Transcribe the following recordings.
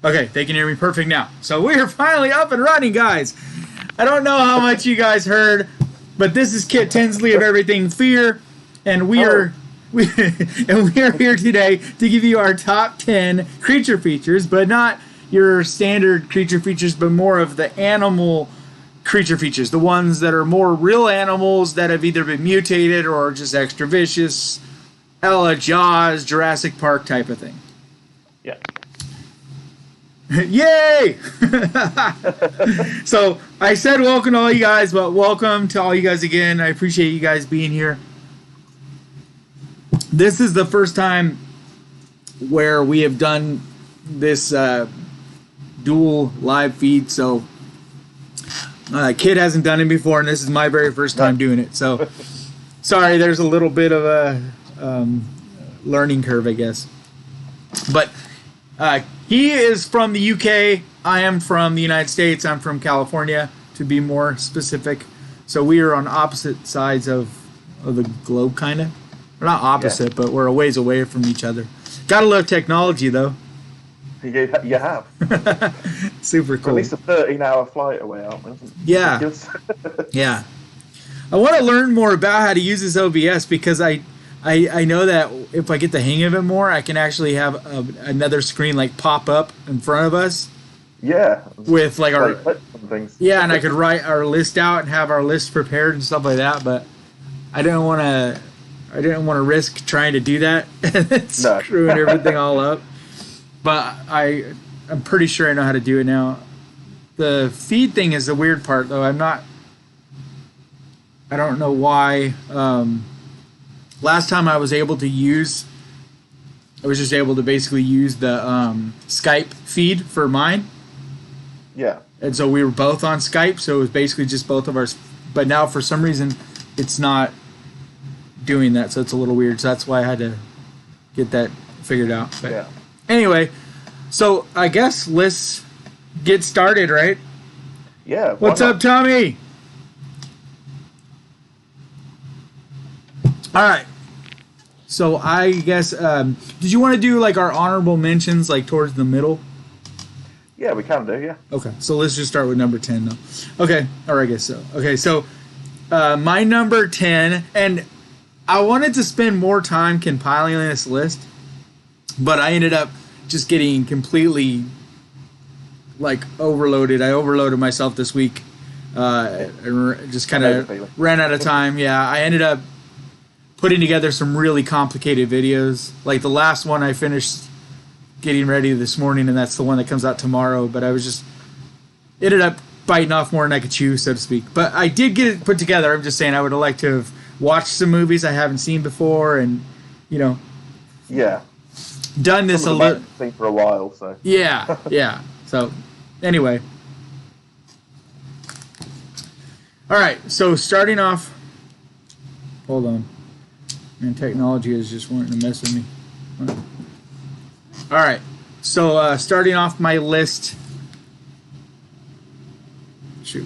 Okay, they can hear me perfect now. So we are finally up and running, guys. I don't know how much you guys heard, but this is Kit Tinsley of Everything Fear, and we are here today to give you our top 10 creature features, but not your standard creature features, but more of the animal creature features, the ones that are more real animals that have either been mutated or just extra vicious, a la Jaws, Jurassic Park type of thing. Yeah. Yay! So I said welcome to all you guys, but welcome to all you guys again. I appreciate you guys being here. This is the first time where we have done this dual live feed, so Kid hasn't done it before, and this is my very first time doing it. So sorry, there's a little bit of a learning curve, I guess. But he is from the UK. I am from the United States. I'm from California, to be more specific. So we are on opposite sides of the globe, kind of. We're not opposite, but we're a ways away from each other. Gotta love technology, though. You have. Super cool. We're at least a 13-hour flight away, aren't we? Yeah. Yeah. I want to learn more about how to use this OBS because I know that if I get the hang of it more, I can actually have another screen like pop up in front of us. Yeah. With like our things. Yeah, and I could write our list out and have our list prepared and stuff like that. But I didn't want to risk trying to do that and screwing everything all up. But I'm pretty sure I know how to do it now. The feed thing is the weird part, though. I don't know why. Last time I was just able to basically use the Skype feed for mine. Yeah. And so we were both on Skype, so it was basically just both of ours. But now for some reason, it's not doing that, so it's a little weird. So that's why I had to get that figured out. But yeah. Anyway, so I guess let's get started, right? Yeah. What's up, Tommy? All right. So I guess, did you want to do like our honorable mentions like towards the middle? Yeah, we can do, yeah. Okay, so let's just start with number 10 though. Okay, or I guess so. Okay, so my number 10, and I wanted to spend more time compiling this list, but I ended up just getting completely like overloaded. I overloaded myself this week. Just kind of ran out of time. Yeah, I ended up putting together some really complicated videos. Like the last one I finished getting ready this morning, and that's the one that comes out tomorrow. But I was just ended up biting off more than I could chew, so to speak. But I did get it put together. I'm just saying I would have liked to have watched some movies I haven't seen before, and yeah, done this a little thing for a while. So yeah. So anyway, all right. So starting off, hold on. Man, technology is just wanting to mess with me. All right, so starting off my list. Shoot.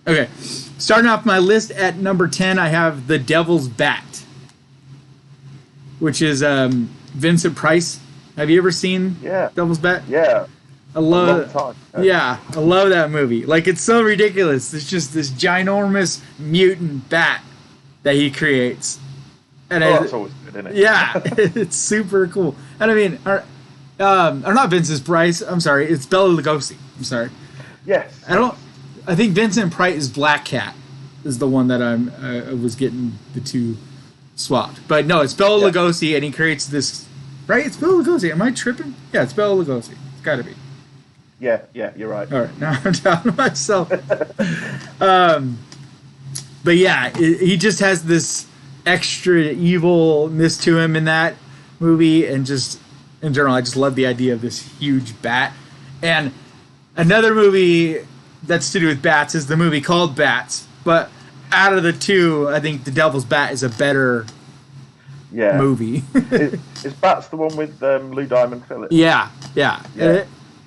Okay, starting off my list at number 10, I have The Devil's Bat, which is Vincent Price. Have you ever seen Devil's Bat? Yeah. I love I love that movie. Like, it's so ridiculous. It's just this ginormous mutant bat that he creates. And that's always good, isn't it? Yeah, it's super cool. And I mean, or not Vincent Price. I'm sorry, it's Bela Lugosi. I'm sorry. Yes. I think Vincent Price is Black Cat is the one that I was getting the two swapped. But no, it's Bela Lugosi, and he creates this. Right? It's Bela Lugosi. Am I tripping? Yeah, it's Bela Lugosi. It's got to be. Yeah, you're right. All right, now I'm down to myself. But yeah, he just has this extra evilness to him in that movie, and just in general, I just love the idea of this huge bat. And another movie that's to do with bats is the movie called Bats. But out of the two, I think The Devil's Bat is a better movie. Is Bats the one with Lou Diamond Phillips? Yeah.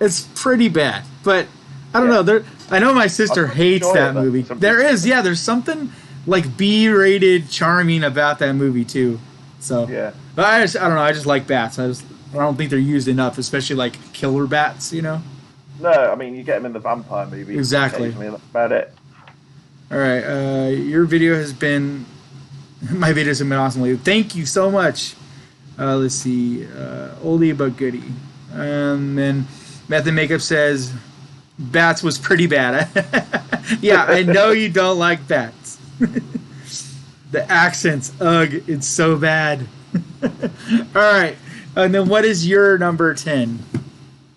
It's pretty bad, but I don't know. I know my sister hates that movie. There's something like B-rated charming about that movie too. So but I don't know. I just like Bats. I don't think they're used enough, especially like killer bats, you know? No, I mean, you get them in the vampire movies. Exactly. Occasionally, that's about it. All right. Your video has been... My videos have been awesome lately. Thank you so much. Let's see. Oldie but goodie. And then Method Makeup says, bats was pretty bad. Yeah, I know you don't like bats. The accents, ugh, it's so bad. All right. And then what is your number 10?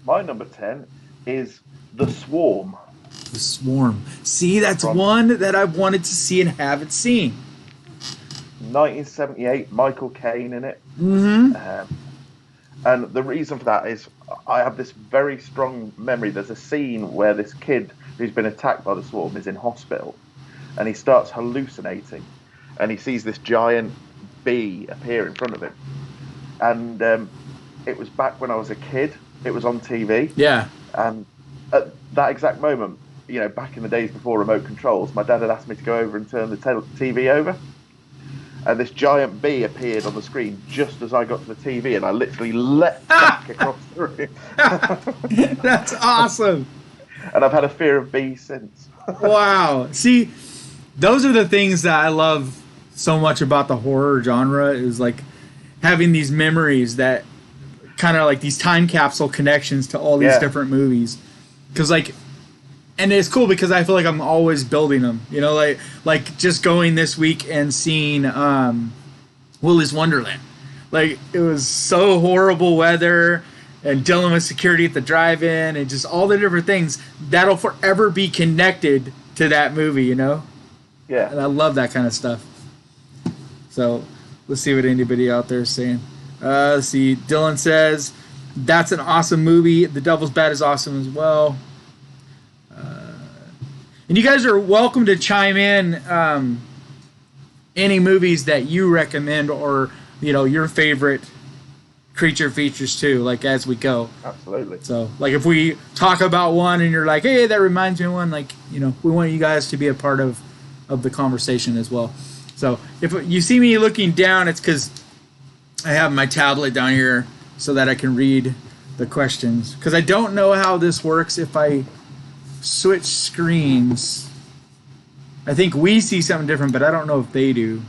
My number 10 is The Swarm. The Swarm. See, that's one that I've wanted to see and haven't seen. 1978, Michael Caine in it. Mm-hmm. And the reason for that is I have this very strong memory. There's a scene where this kid who's been attacked by the swarm is in hospital, and he starts hallucinating, and he sees this giant bee appear in front of him. And it was back when I was a kid. It was on TV. Yeah. And at that exact moment, you know, back in the days before remote controls, my dad had asked me to go over and turn the TV over. And this giant bee appeared on the screen just as I got to the TV, and I literally leapt back across the room. That's awesome. And I've had a fear of bees since. Wow. See, those are the things that I love so much about the horror genre, is like having these memories that kind of like these time capsule connections to all these different movies. Because like, and it's cool because I feel like I'm always building them, you know, like just going this week and seeing Willy's Wonderland. Like, it was so horrible weather, and dealing with security at the drive-in, and just all the different things that'll forever be connected to that movie, you know? Yeah. And I love that kind of stuff. So let's see what anybody out there is saying. Let's see. Dylan says, that's an awesome movie. The Devil's Bat is awesome as well. And you guys are welcome to chime in any movies that you recommend, or, you know, your favorite creature features too, like as we go. Absolutely. So, like, if we talk about one and you're like, hey, that reminds me of one, like, you know, we want you guys to be a part of the conversation as well. So if you see me looking down, it's because I have my tablet down here so that I can read the questions, because I don't know how this works if I switch screens. I think we see something different, but I don't know if they do.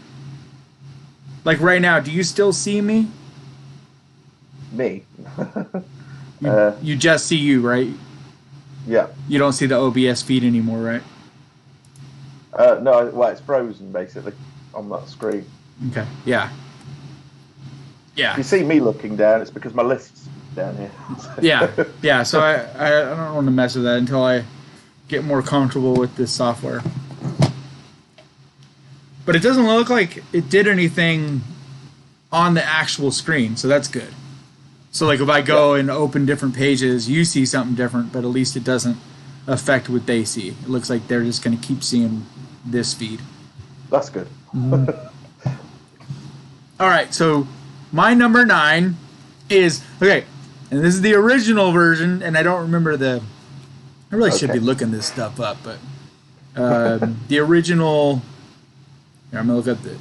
Like right now, do you still see me? Me. You just see you, right? Yeah. You don't see the OBS feed anymore, right? No, well, it's frozen basically on that screen. Okay. Yeah. Yeah. If you see me looking down, it's because my list's down here. Yeah. So I don't want to mess with that until I get more comfortable with this software. But it doesn't look like it did anything on the actual screen, so that's good. So like if I go and open different pages, you see something different, but at least it doesn't affect what they see. It looks like they're just going to keep seeing this feed. That's good. All right, so my number 9 is, okay, and this is the original version, and I don't remember I really should be looking this stuff up, but the original, here, I'm going to look up I'm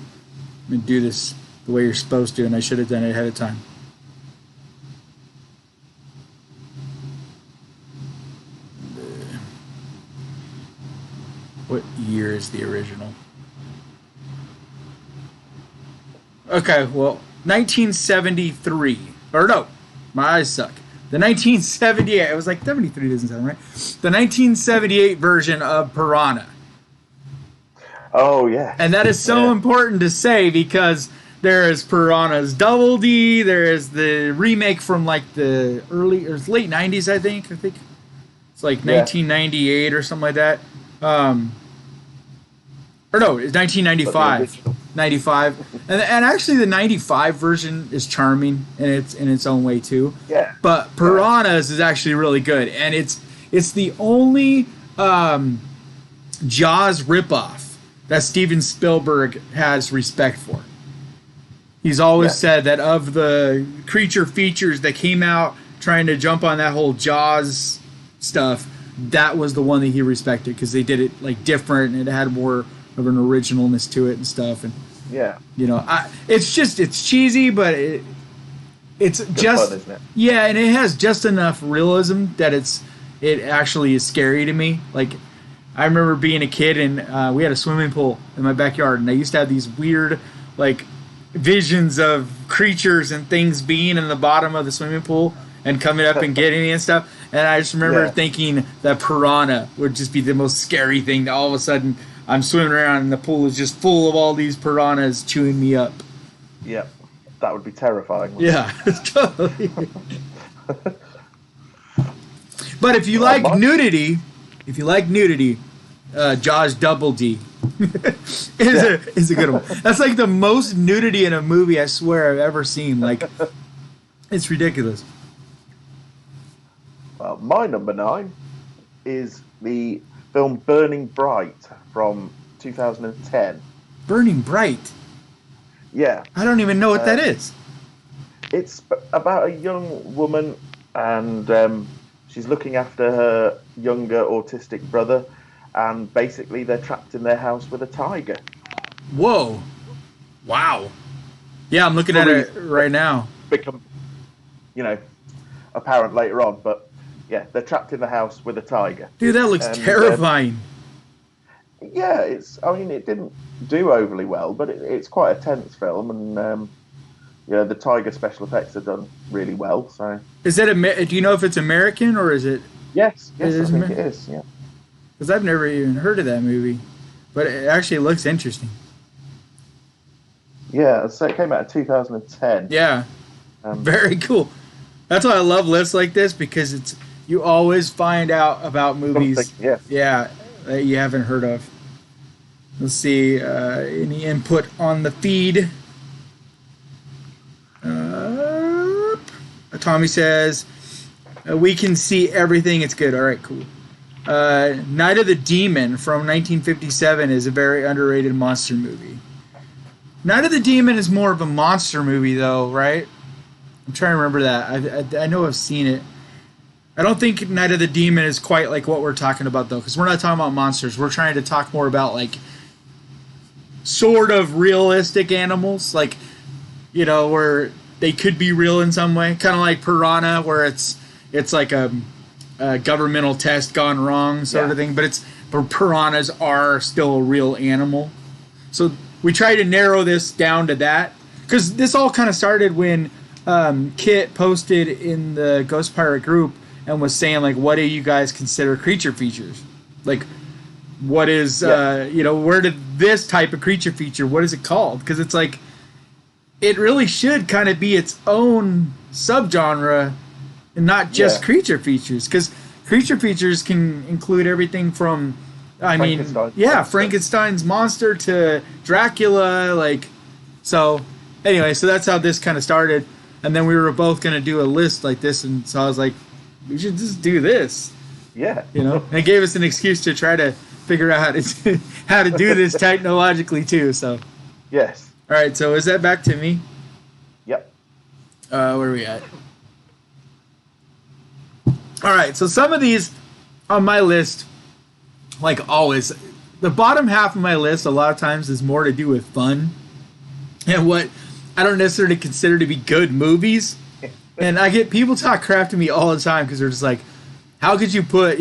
going to do this the way you're supposed to, and I should have done it ahead of time. What year is the original? Okay, well, 1973. Or no, my eyes suck. The 1978, it was like 73 doesn't sound right. The 1978 version of Piranha. Oh, yeah. And that is so important to say because there is Piranha's Double D, there is the remake from like the late 90s, I think. It's like 1998 or something like that. Or no, it's 1995. 95. And actually the 95 version is charming in its own way too. Yeah. But Piranha's is actually really good. And it's the only Jaws ripoff that Steven Spielberg has respect for. He's always said that of the creature features that came out trying to jump on that whole Jaws stuff, that was the one that he respected because they did it like different and it had more of an originalness to it and stuff. And you know, it's cheesy, but it's Good just fun, isn't it? yeah, and it has just enough realism that it actually is scary to me. Like I remember being a kid and we had a swimming pool in my backyard, and I used to have these weird like visions of creatures and things being in the bottom of the swimming pool and coming up and getting me and stuff. And I just remember thinking that piranha would just be the most scary thing. That all of a sudden I'm swimming around and the pool is just full of all these piranhas chewing me up. Yep, that would be terrifying. Yeah, totally. But if you like nudity, Jaws Double D is a good one. That's like the most nudity in a movie I swear I've ever seen. Like, it's ridiculous. Well, my number 9 is the film Burning Bright from 2010. Burning Bright? Yeah. I don't even know what that is. It's about a young woman, and she's looking after her younger autistic brother, and basically they're trapped in their house with a tiger. Whoa. Wow. Yeah, I'm looking at it right now. Become, apparent later on, but yeah, they're trapped in the house with a tiger. Dude, that looks terrifying. Yeah, it didn't do overly well, but it's quite a tense film, and the tiger special effects are done really well. So, is it do you know if it's American or is it? Yes, I think it is. Yeah, because I've never even heard of that movie, but it actually looks interesting. Yeah, so it came out in 2010. Yeah, very cool. That's why I love lists like this, because you always find out about movies. Yeah, that you haven't heard of. Let's see, any input on the feed. Tommy says, we can see everything. It's good. All right, cool. Night of the Demon from 1957 is a very underrated monster movie. Night of the Demon is more of a monster movie, though, right? I'm trying to remember that. I know I've seen it. I don't think Night of the Demon is quite like what we're talking about, though, because we're not talking about monsters. We're trying to talk more about, like, sort of realistic animals, like, where they could be real in some way. Kind of like Piranha, where it's like a governmental test gone wrong sort of thing, but piranhas are still a real animal. So we try to narrow this down to that, because this all kind of started when Kit posted in the Ghost Pirate group and was saying, like, what do you guys consider creature features? Like, what is, where did this type of creature feature, what is it called? Because it's like, it really should kind of be its own subgenre and not just creature features. Because creature features can include everything from, Frankenstein's monster to Dracula, like, so anyway, so that's how this kind of started. And then we were both going to do a list like this, and so I was like, we should just do this. Yeah. And it gave us an excuse to try to figure out how to do this technologically too, so. Yes. All right, so is that back to me? Yep. Where are we at? All right, so some of these on my list, like always, the bottom half of my list a lot of times is more to do with fun and what I don't necessarily consider to be good movies. And I get people talk crap to me all the time because they're just like, how could you put,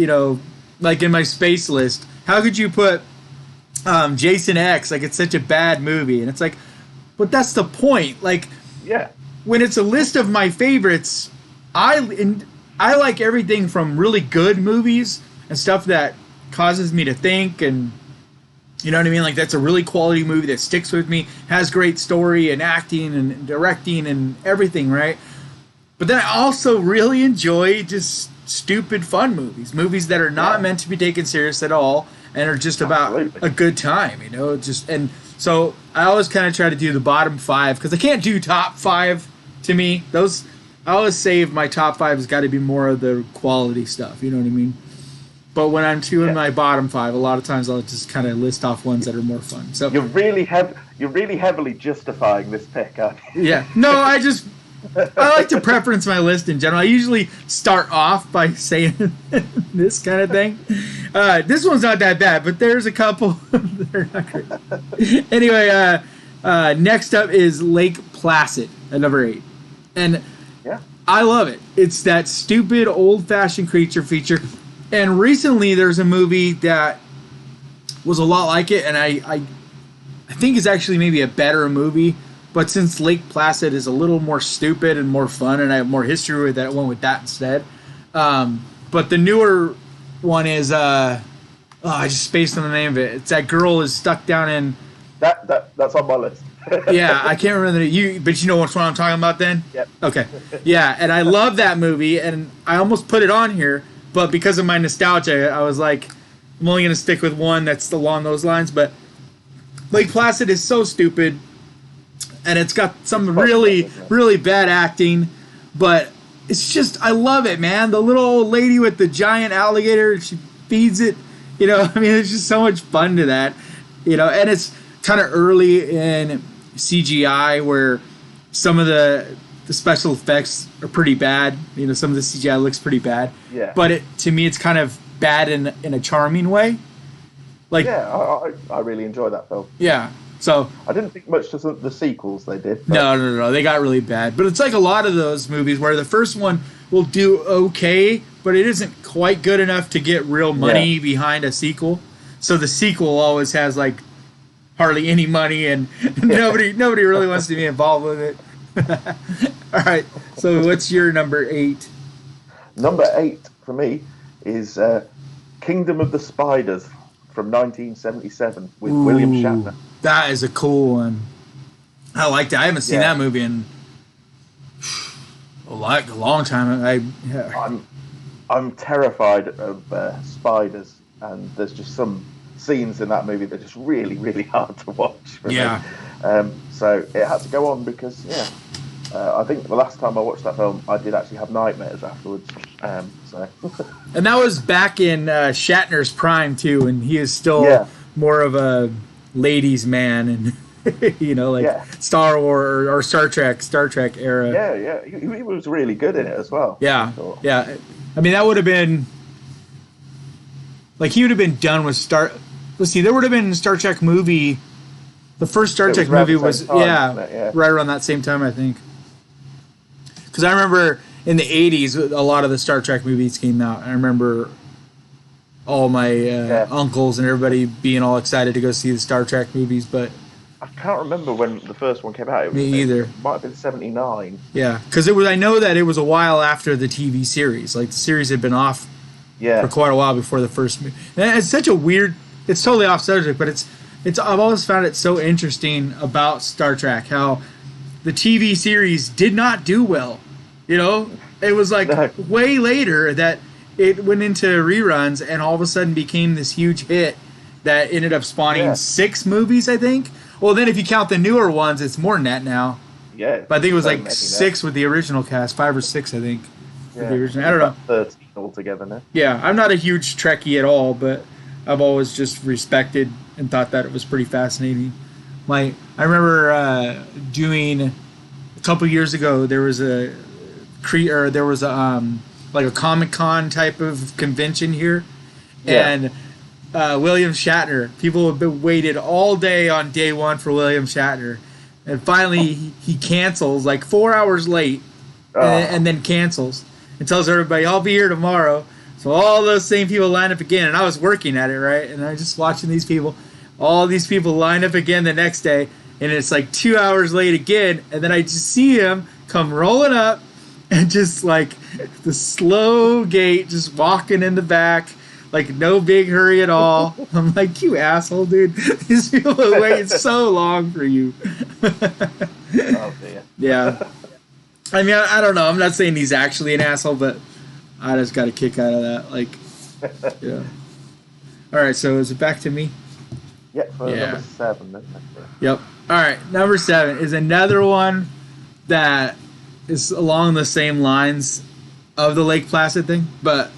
like in my space list, how could you put Jason X, like it's such a bad movie? And it's like, but that's the point. Like, when it's a list of my favorites, I like everything from really good movies and stuff that causes me to think, and you know what I mean? Like, that's a really quality movie that sticks with me, has great story and acting and directing and everything, right? But then I also really enjoy just stupid fun movies that are not meant to be taken serious at all and are just about a good time, and so I always kind of try to do the bottom 5, because I can't do top 5 to me. I always save my top 5 has got to be more of the quality stuff, you know what I mean? But when I'm doing my bottom 5, a lot of times I'll just kind of list off ones that are more fun. So you're really heavily justifying this pick, aren't you? Yeah. No, I like to preference my list in general. I usually start off by saying this kind of thing. This one's not that bad, but there's a couple that are not great. Anyway, next up is Lake Placid at number 8. And Yeah. I love it. It's that stupid, old-fashioned creature feature. And recently, there's a movie that was a lot like it, and I think it's actually maybe a better movie. But since Lake Placid is a little more stupid and more fun, and I have more history with that, I went with that instead. But the newer one is, I just spaced on the name of it. It's that girl is stuck down in... That's on my list. Yeah, I can't remember but you know which one I'm talking about then? Yep. Okay. Yeah, and I love that movie, and I almost put it on here, but because of my nostalgia, I was like, I'm only going to stick with one that's along those lines, but Lake Placid is so stupid, and it's got some really, really bad acting, but it's just, I love it, man. The little old lady with the giant alligator, she feeds it, you know, I mean, it's just so much fun to that, you know, and it's kind of early in CGI where some of the special effects are pretty bad. You know, some of the CGI looks pretty bad. Yeah. But to me, it's kind of bad in a charming way. Like, yeah, I really enjoy that film. Yeah. So I didn't think much to the sequels they did. No. They got really bad. But it's like a lot of those movies where the first one will do okay, but it isn't quite good enough to get real money behind a sequel. So the sequel always has like hardly any money, and nobody really wants to be involved with it. All right, so what's your number 8? Number 8 for me is Kingdom of the Spiders from 1977 with William Shatner. That is a cool one. I like that. I haven't seen that movie in a long time. I'm terrified of spiders, and there's just some scenes in that movie that are just really, really hard to watch for me. So it had to go on because, I think the last time I watched that film, I did actually have nightmares afterwards. And that was back in Shatner's prime, too, and he is still more of a ladies' man, and, you know, like Star Wars or Star Trek era. Yeah. He was really good in it as well. Yeah. I mean, that would have been... Like, he would have been done with Let's see, there would have been a Star Trek movie. The first Star Trek movie was, right around that same time, I think. Because I remember in the 80s, a lot of the Star Trek movies came out. I remember all my uncles and everybody being all excited to go see the Star Trek movies, but... I can't remember when the first one came out. Me either. It might have been 79. Yeah, because I know that it was a while after the TV series. Like, the series had been off for quite a while before the first movie. And it's such a weird... It's totally off subject, but it's I've always found it so interesting about Star Trek, how the TV series did not do well. You know? It was like way later that it went into reruns and all of a sudden became this huge hit that ended up spawning 6 movies, I think. Well, then if you count the newer ones, it's more than that now. Yeah. But I think it was like 6 with the original cast, 5 or 6, I think. Yeah. The original. I don't know. 13 altogether now. Yeah, I'm not a huge Trekkie at all, but I've always just respected and thought that it was pretty fascinating. I remember doing a couple years ago. There was a like a Comic-Con type of convention here, and William Shatner. People have been waited all day on day one for William Shatner, and finally he cancels like 4 hours late, and then cancels and tells everybody, "I'll be here tomorrow." So all those same people line up again, and I was working at it, right? And I was just watching all these people line up again the next day, and it's like 2 hours late again, and then I just see him come rolling up, and just like the slow gait, just walking in the back, like no big hurry at all. I'm like, you asshole, dude! These people have waited so long for you. Oh dear. Yeah. I mean, I don't know. I'm not saying he's actually an asshole, but I just got a kick out of that. Like, yeah. All right, so is it back to me? Number 7. Then. Yep. All right, number 7 is another one that is along the same lines of the Lake Placid thing, but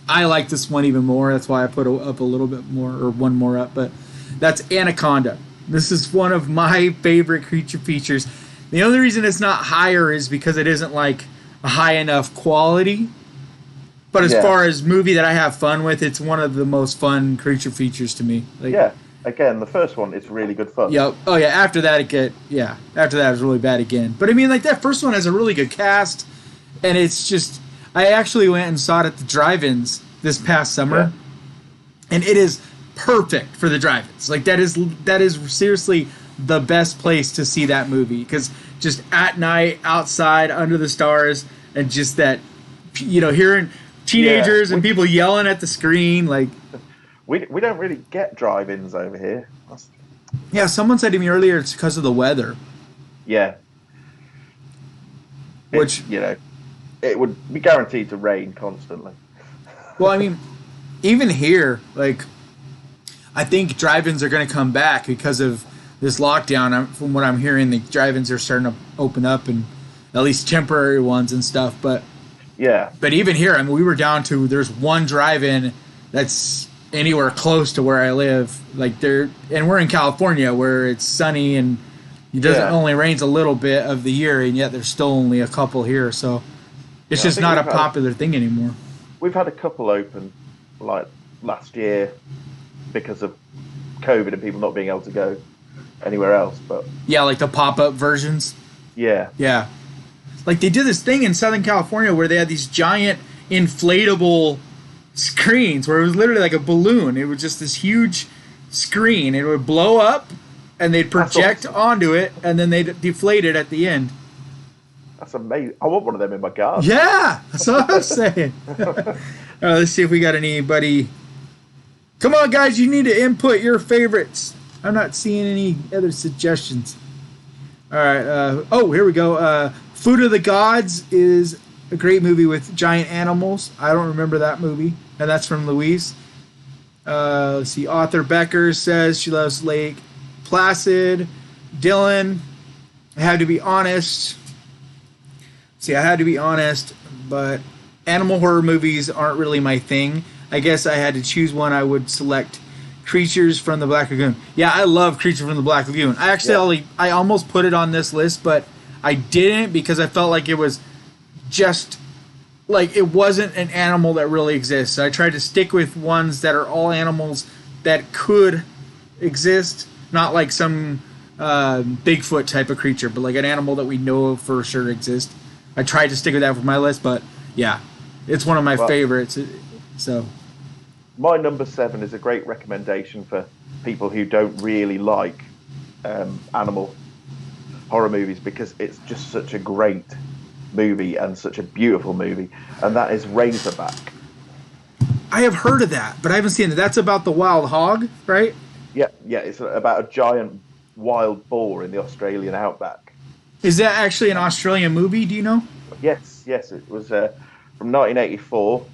I like this one even more. That's why I put up a little bit more, or one more up, but that's Anaconda. This is one of my favorite creature features. The only reason it's not higher is because it isn't like a high enough quality. But as far as movie that I have fun with, it's one of the most fun creature features to me. Like, again, the first one is really good fun. Yep. Oh yeah. After that, it was really bad again. But I mean, like that first one has a really good cast, and it's just, I actually went and saw it at the drive-ins this past summer, and it is perfect for the drive-ins. Like that is seriously the best place to see that movie, because just at night outside under the stars, and just that, hearing teenagers and people yelling at the screen, like we don't really get drive-ins over here. Yeah, someone said to me earlier it's because of the weather. Yeah. Which, it would be guaranteed to rain constantly. Well, I mean, even here, like, I think drive-ins are going to come back because of this lockdown. From what I'm hearing, the drive-ins are starting to open up, and at least temporary ones and stuff. But even here, I mean, we were down to, there's one drive-in that's anywhere close to where I live. Like, and we're in California where it's sunny and it doesn't only rains a little bit of the year, and yet there's still only a couple here. So it's just not a popular thing anymore. We've had a couple open, like, last year because of COVID and people not being able to go anywhere else. But yeah, like the pop-up versions. Yeah. Like, they did this thing in Southern California where they had these giant inflatable screens where it was literally like a balloon. It was just this huge screen. It would blow up, and they'd project onto it, and then they'd deflate it at the end. That's amazing. I want one of them in my garden. Yeah, that's what I was saying. All right, let's see if we got anybody. Come on, guys, you need to input your favorites. I'm not seeing any other suggestions. All right. Here we go. Food of the Gods is a great movie with giant animals. I don't remember that movie, and that's from Louise. Let's see. Author Becker says she loves Lake Placid. Dylan, I had to be honest. See, I had to be honest, but animal horror movies aren't really my thing. I guess I had to choose one. I would select Creatures from the Black Lagoon. Yeah, I love Creatures from the Black Lagoon. I almost put it on this list, but I didn't, because I felt like it was just, like, it wasn't an animal that really exists. So I tried to stick with ones that are all animals that could exist, not like some Bigfoot type of creature, but like an animal that we know for sure exists. I tried to stick with that for my list, but yeah, it's one of my favorites. So, my number 7 is a great recommendation for people who don't really like animal horror movies, because it's just such a great movie and such a beautiful movie, and that is Razorback. I have heard of that, but I haven't seen it. That's about the wild hog, right? Yeah, it's about a giant wild boar in the Australian outback. Is that actually an Australian movie? Do you know? Yes. It was from 1984,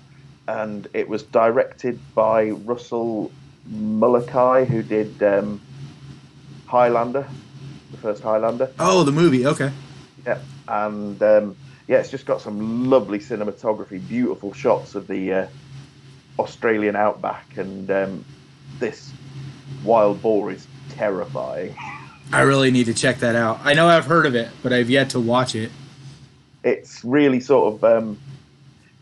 and it was directed by Russell Mulcahy, who did Highlander, the first Highlander. Oh, the movie. Okay. Yeah, and it's just got some lovely cinematography, beautiful shots of the Australian outback, and this wild boar is terrifying. I really need to check that out. I know I've heard of it, but I've yet to watch it. It's really sort of,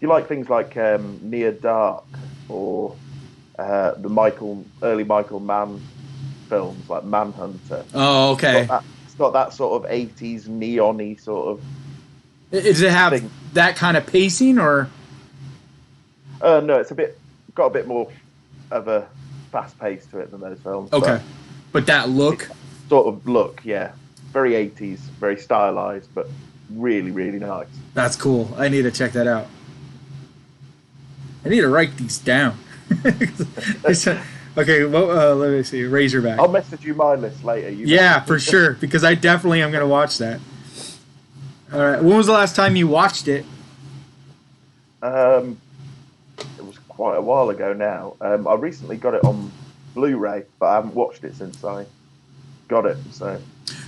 you like things like Near Dark or the early Michael Mann films like Manhunter. Oh, okay. It's got that sort of 80s neon-y sort of. Does it have that kind of pacing, or? No, it's got a bit more of a fast pace to it than those films. Okay, but that look. Sort of look, yeah. Very 80s, very stylized, but really, really nice. That's cool. I need to check that out. I need to write these down. Okay, well, let me see. Razorback. I'll message you my list later. Yeah, for sure, because I definitely am going to watch that. All right. When was the last time you watched it? It was quite a while ago now. I recently got it on Blu-ray, but I haven't watched it since I got it, so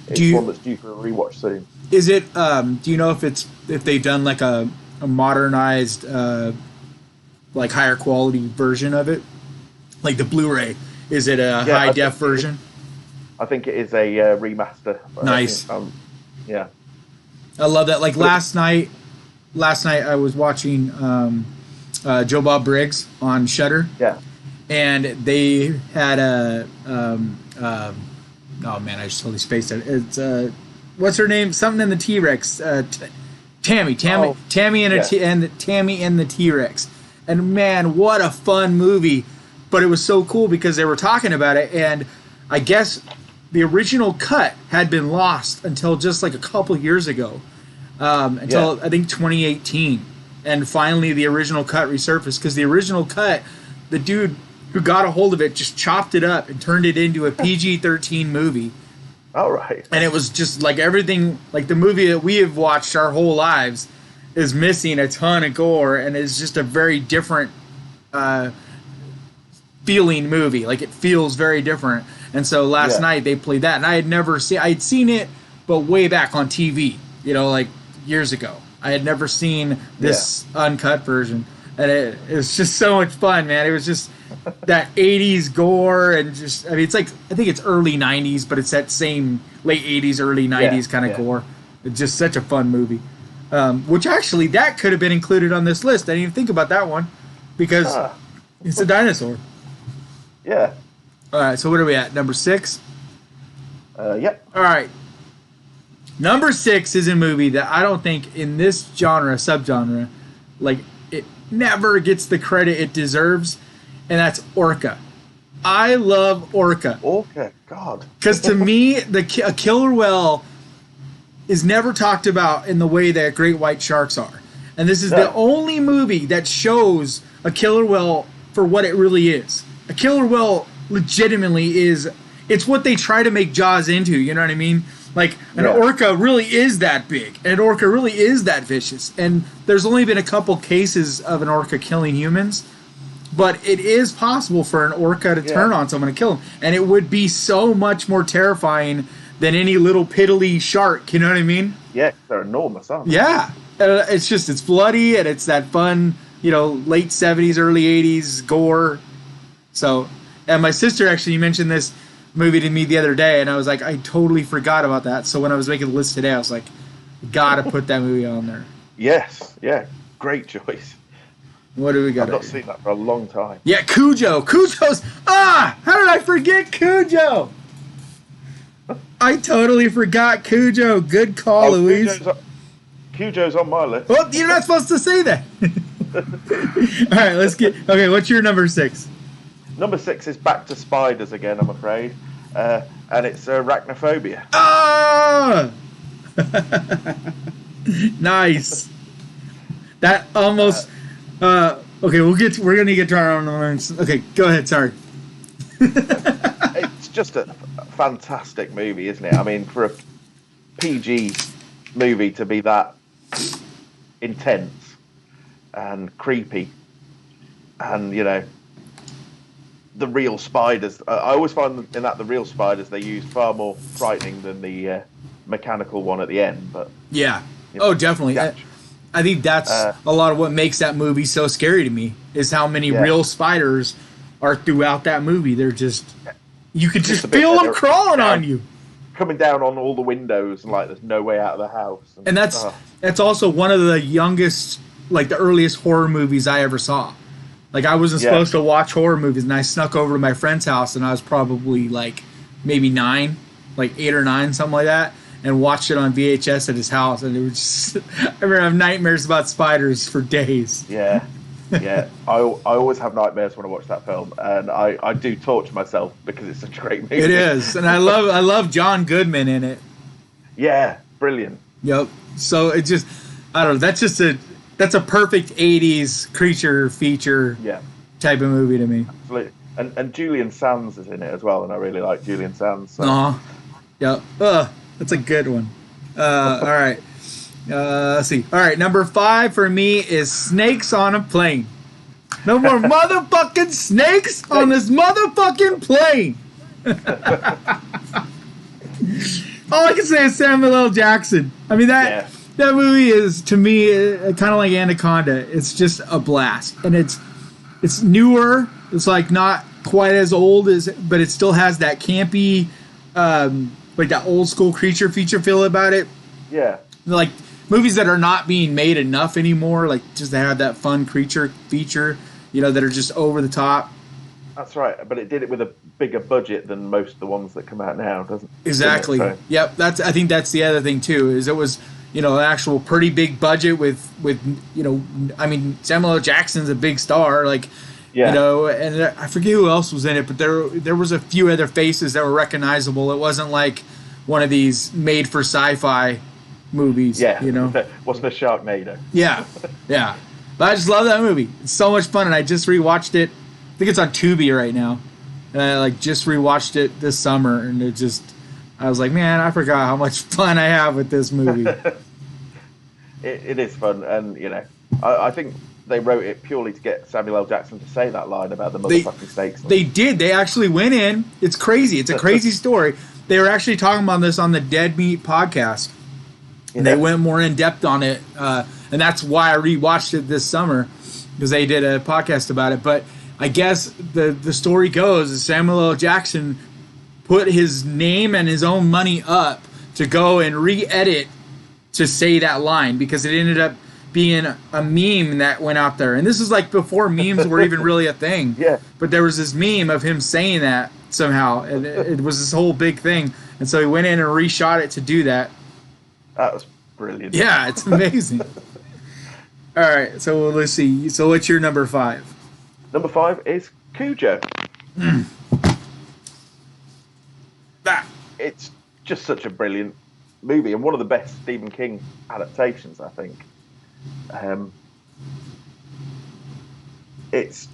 it's one that's due for a rewatch soon. Is it? Do you know if they've done like a modernized, like higher quality version of it, like the Blu-ray? Is it a high def version? I think it is a remaster. Nice. Yeah. I love that. Like last night I was watching Joe Bob Briggs on Shudder. Yeah. And they had a oh man, I just totally spaced it. It's what's her name? Something in the T-Rex. Tammy Oh, Tammy and the T-Rex. And man, what a fun movie. But it was so cool because they were talking about it, and I guess the original cut had been lost until just like a couple years ago. Until I think 2018. And finally the original cut resurfaced, because the original cut, the dude who got a hold of it just chopped it up and turned it into a PG-13 movie. All right. And it was just like everything, like the movie that we have watched our whole lives is missing a ton of gore, and it's just a very different feeling movie. Like it feels very different. And so last night they played that, and I'd seen it, but way back on TV, like years ago. I had never seen this uncut version, and it was just so much fun, man. It was just that 80s gore, and just, I mean, it's like, I think it's early 90s, but it's that same late 80s, early 90s kind of gore. It's just such a fun movie. Which actually, that could have been included on this list. I didn't even think about that one, because it's a dinosaur. Yeah. All right, so what are we at? Number 6? Yep. All right. Number 6 is a movie that I don't think in this subgenre, like, it never gets the credit it deserves, and that's Orca. I love Orca. Orca, God. Because to me, a killer whale is never talked about in the way that great white sharks are. And this is the only movie that shows a killer whale for what it really is. A killer whale legitimately is, it's what they try to make Jaws into, you know what I mean? Like, an orca really is that big. And an orca really is that vicious. And there's only been a couple cases of an orca killing humans. But it is possible for an orca to turn on someone and kill them. And it would be so much more terrifying than any little piddly shark, you know what I mean? Yeah, they're enormous, aren't they? Yeah. It's bloody, and it's that fun, late 70s, early 80s gore. So, and my sister actually mentioned this movie to me the other day, and I was like, I totally forgot about that. So when I was making the list today, I was like, gotta put that movie on there. Yes, yeah, great choice. What do we got? I've not seen that for a long time. Yeah, Cujo. How did I forget Cujo? I totally forgot Cujo. Good call, Louise. Cujo's on my list. Well, you're not supposed to say that. All right, okay, what's your number 6? Number 6 is back to spiders again, I'm afraid. And it's arachnophobia. Ah! Nice. That almost... okay, we're going to get to our own... Okay, go ahead, sorry. It's just a fantastic movie, isn't it? I mean, for a PG movie to be that intense and creepy, and, the real spiders. I always find in that the real spiders they use far more frightening than the mechanical one at the end. But definitely. I think that's a lot of what makes that movie so scary to me, is how many real spiders are throughout that movie. They're just, you could just feel them crawling on you, coming down on all the windows, and like there's no way out of the house. And that's also one of the youngest, like the earliest horror movies I ever saw. Like, I wasn't supposed to watch horror movies, and I snuck over to my friend's house, and I was probably, like, maybe 9, like 8 or 9, something like that, and watched it on VHS at his house, and it was just... I remember having nightmares about spiders for days. Yeah. I always have nightmares when I watch that film, and I do torture myself because it's such a great movie. It is, and I love John Goodman in it. Yeah, brilliant. Yep. So it just... I don't know, that's a perfect 80s creature feature type of movie to me. Absolutely. And Julian Sands is in it as well, and I really like Julian Sands. So. Yep. That's a good one. All right. Let's see. All right, number 5 for me is Snakes on a Plane. No more motherfucking snakes on this motherfucking plane. All I can say is Samuel L. Jackson. I mean, that movie is, to me, kind of like Anaconda. It's just a blast. And it's newer. It's like not quite as old but it still has that campy, like that old school creature feature feel about it. Yeah. Like movies that are not being made enough anymore, like just to have that fun creature feature, that are just over the top. That's right, but it did it with a bigger budget than most of the ones that come out now, doesn't it? Exactly. So. Yep. I think that's the other thing too, is it was an actual pretty big budget with I mean, Samuel L. Jackson's a big star, like, and I forget who else was in it, but there was a few other faces that were recognizable. It wasn't like one of these made for sci-fi movies. Yeah, wasn't a Sharknado. Yeah. But I just love that movie. It's so much fun, and I just rewatched it. I think it's on Tubi right now. And I just rewatched it this summer, and I was like, man, I forgot how much fun I have with this movie. It is fun, and I think they wrote it purely to get Samuel L. Jackson to say that line about the motherfucking snakes. They did. They actually went in. It's crazy. It's a crazy story. They were actually talking about this on the Dead Meat podcast. And they went more in depth on it, and that's why I rewatched it this summer, because they did a podcast about it. But I guess the story goes is Samuel L. Jackson put his name and his own money up to go and re-edit to say that line, because it ended up being a meme that went out there. And this is like before memes were even really a thing. Yeah. But there was this meme of him saying that somehow, and it was this whole big thing. And so he went in and reshot it to do that. That was brilliant. Yeah, it's amazing. All right, so let's see. So what's your number 5? Number 5 is Cujo. It's just such a brilliant movie, and one of the best Stephen King adaptations, I think. It's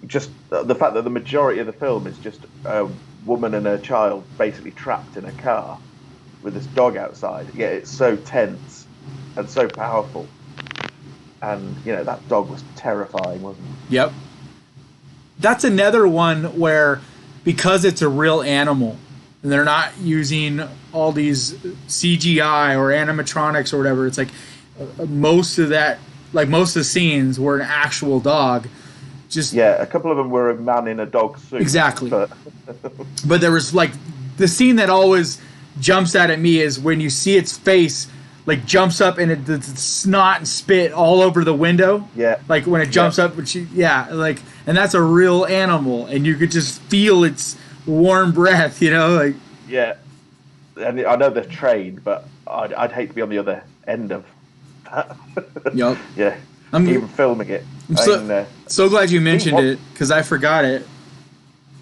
just the fact that the majority of the film is just a woman and her child basically trapped in a car with this dog outside. Yeah, it's so tense and so powerful. And, that dog was terrifying, wasn't it? Yep. That's another one where, because it's a real animal, and they're not using all these CGI or animatronics or whatever, it's like most of the scenes were an actual dog. A couple of them were a man in a dog suit. Exactly. But there was, like, the scene that always jumps out at me is when you see its face, like, jumps up and the snot and spit all over the window. Yeah. Like, when it jumps up, and that's a real animal, and you could just feel its warm breath, like. Yeah. And I know they're trained, but I'd hate to be on the other end of that. Yep. Yeah. Even filming it. I'm so glad you mentioned it, because I forgot it.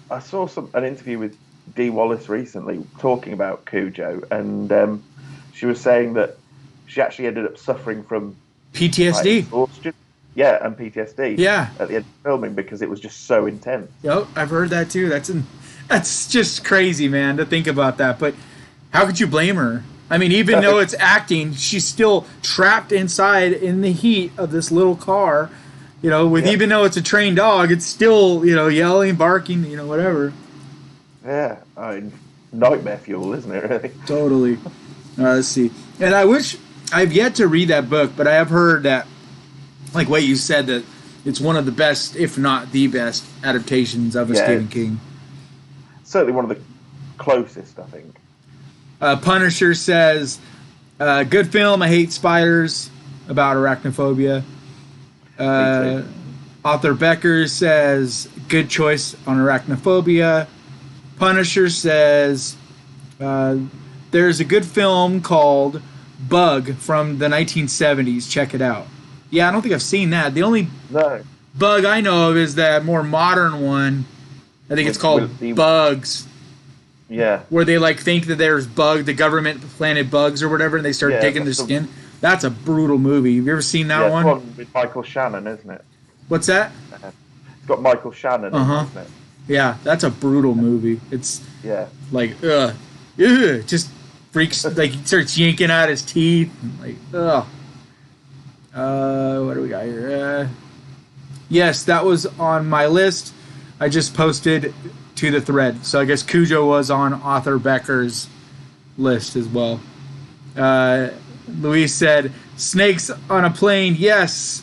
I saw an interview with Dee Wallace recently talking about Cujo, and she was saying that she actually ended up suffering from PTSD. Exhaustion. Yeah, and PTSD. Yeah. At the end of filming, because it was just so intense. Yep, I've heard that too. That's just crazy, man, to think about that. But how could you blame her? I mean, even though it's acting, she's still trapped inside in the heat of this little car. Even though it's a trained dog, it's still, yelling, barking, whatever. Yeah, nightmare fuel, isn't it, really? Totally. Let's see. And I've yet to read that book, but I have heard that, like what you said, that it's one of the best, if not the best, adaptations of a Stephen King. Certainly one of the closest, I think. Punisher says, good film, I hate spiders, about arachnophobia. Author Becker says, good choice on arachnophobia. Punisher says, there's a good film called Bug from the 1970s. Check it out. Yeah, I don't think I've seen that. The only Bug I know of is that more modern one. I think it's called Bugs. Yeah. Where they think that there's the government planted bugs or whatever, and they start digging their skin. That's a brutal movie. Have you ever seen that one? It's one with Michael Shannon, isn't it? What's that? It's got Michael Shannon in it, isn't it? Yeah, that's a brutal movie. It's just freaks, like he starts yanking out his teeth. And what do we got here? Yes, that was on my list. I just posted to the thread. So I guess Cujo was on author Becker's list as well. Louise said, snakes on a plane, yes.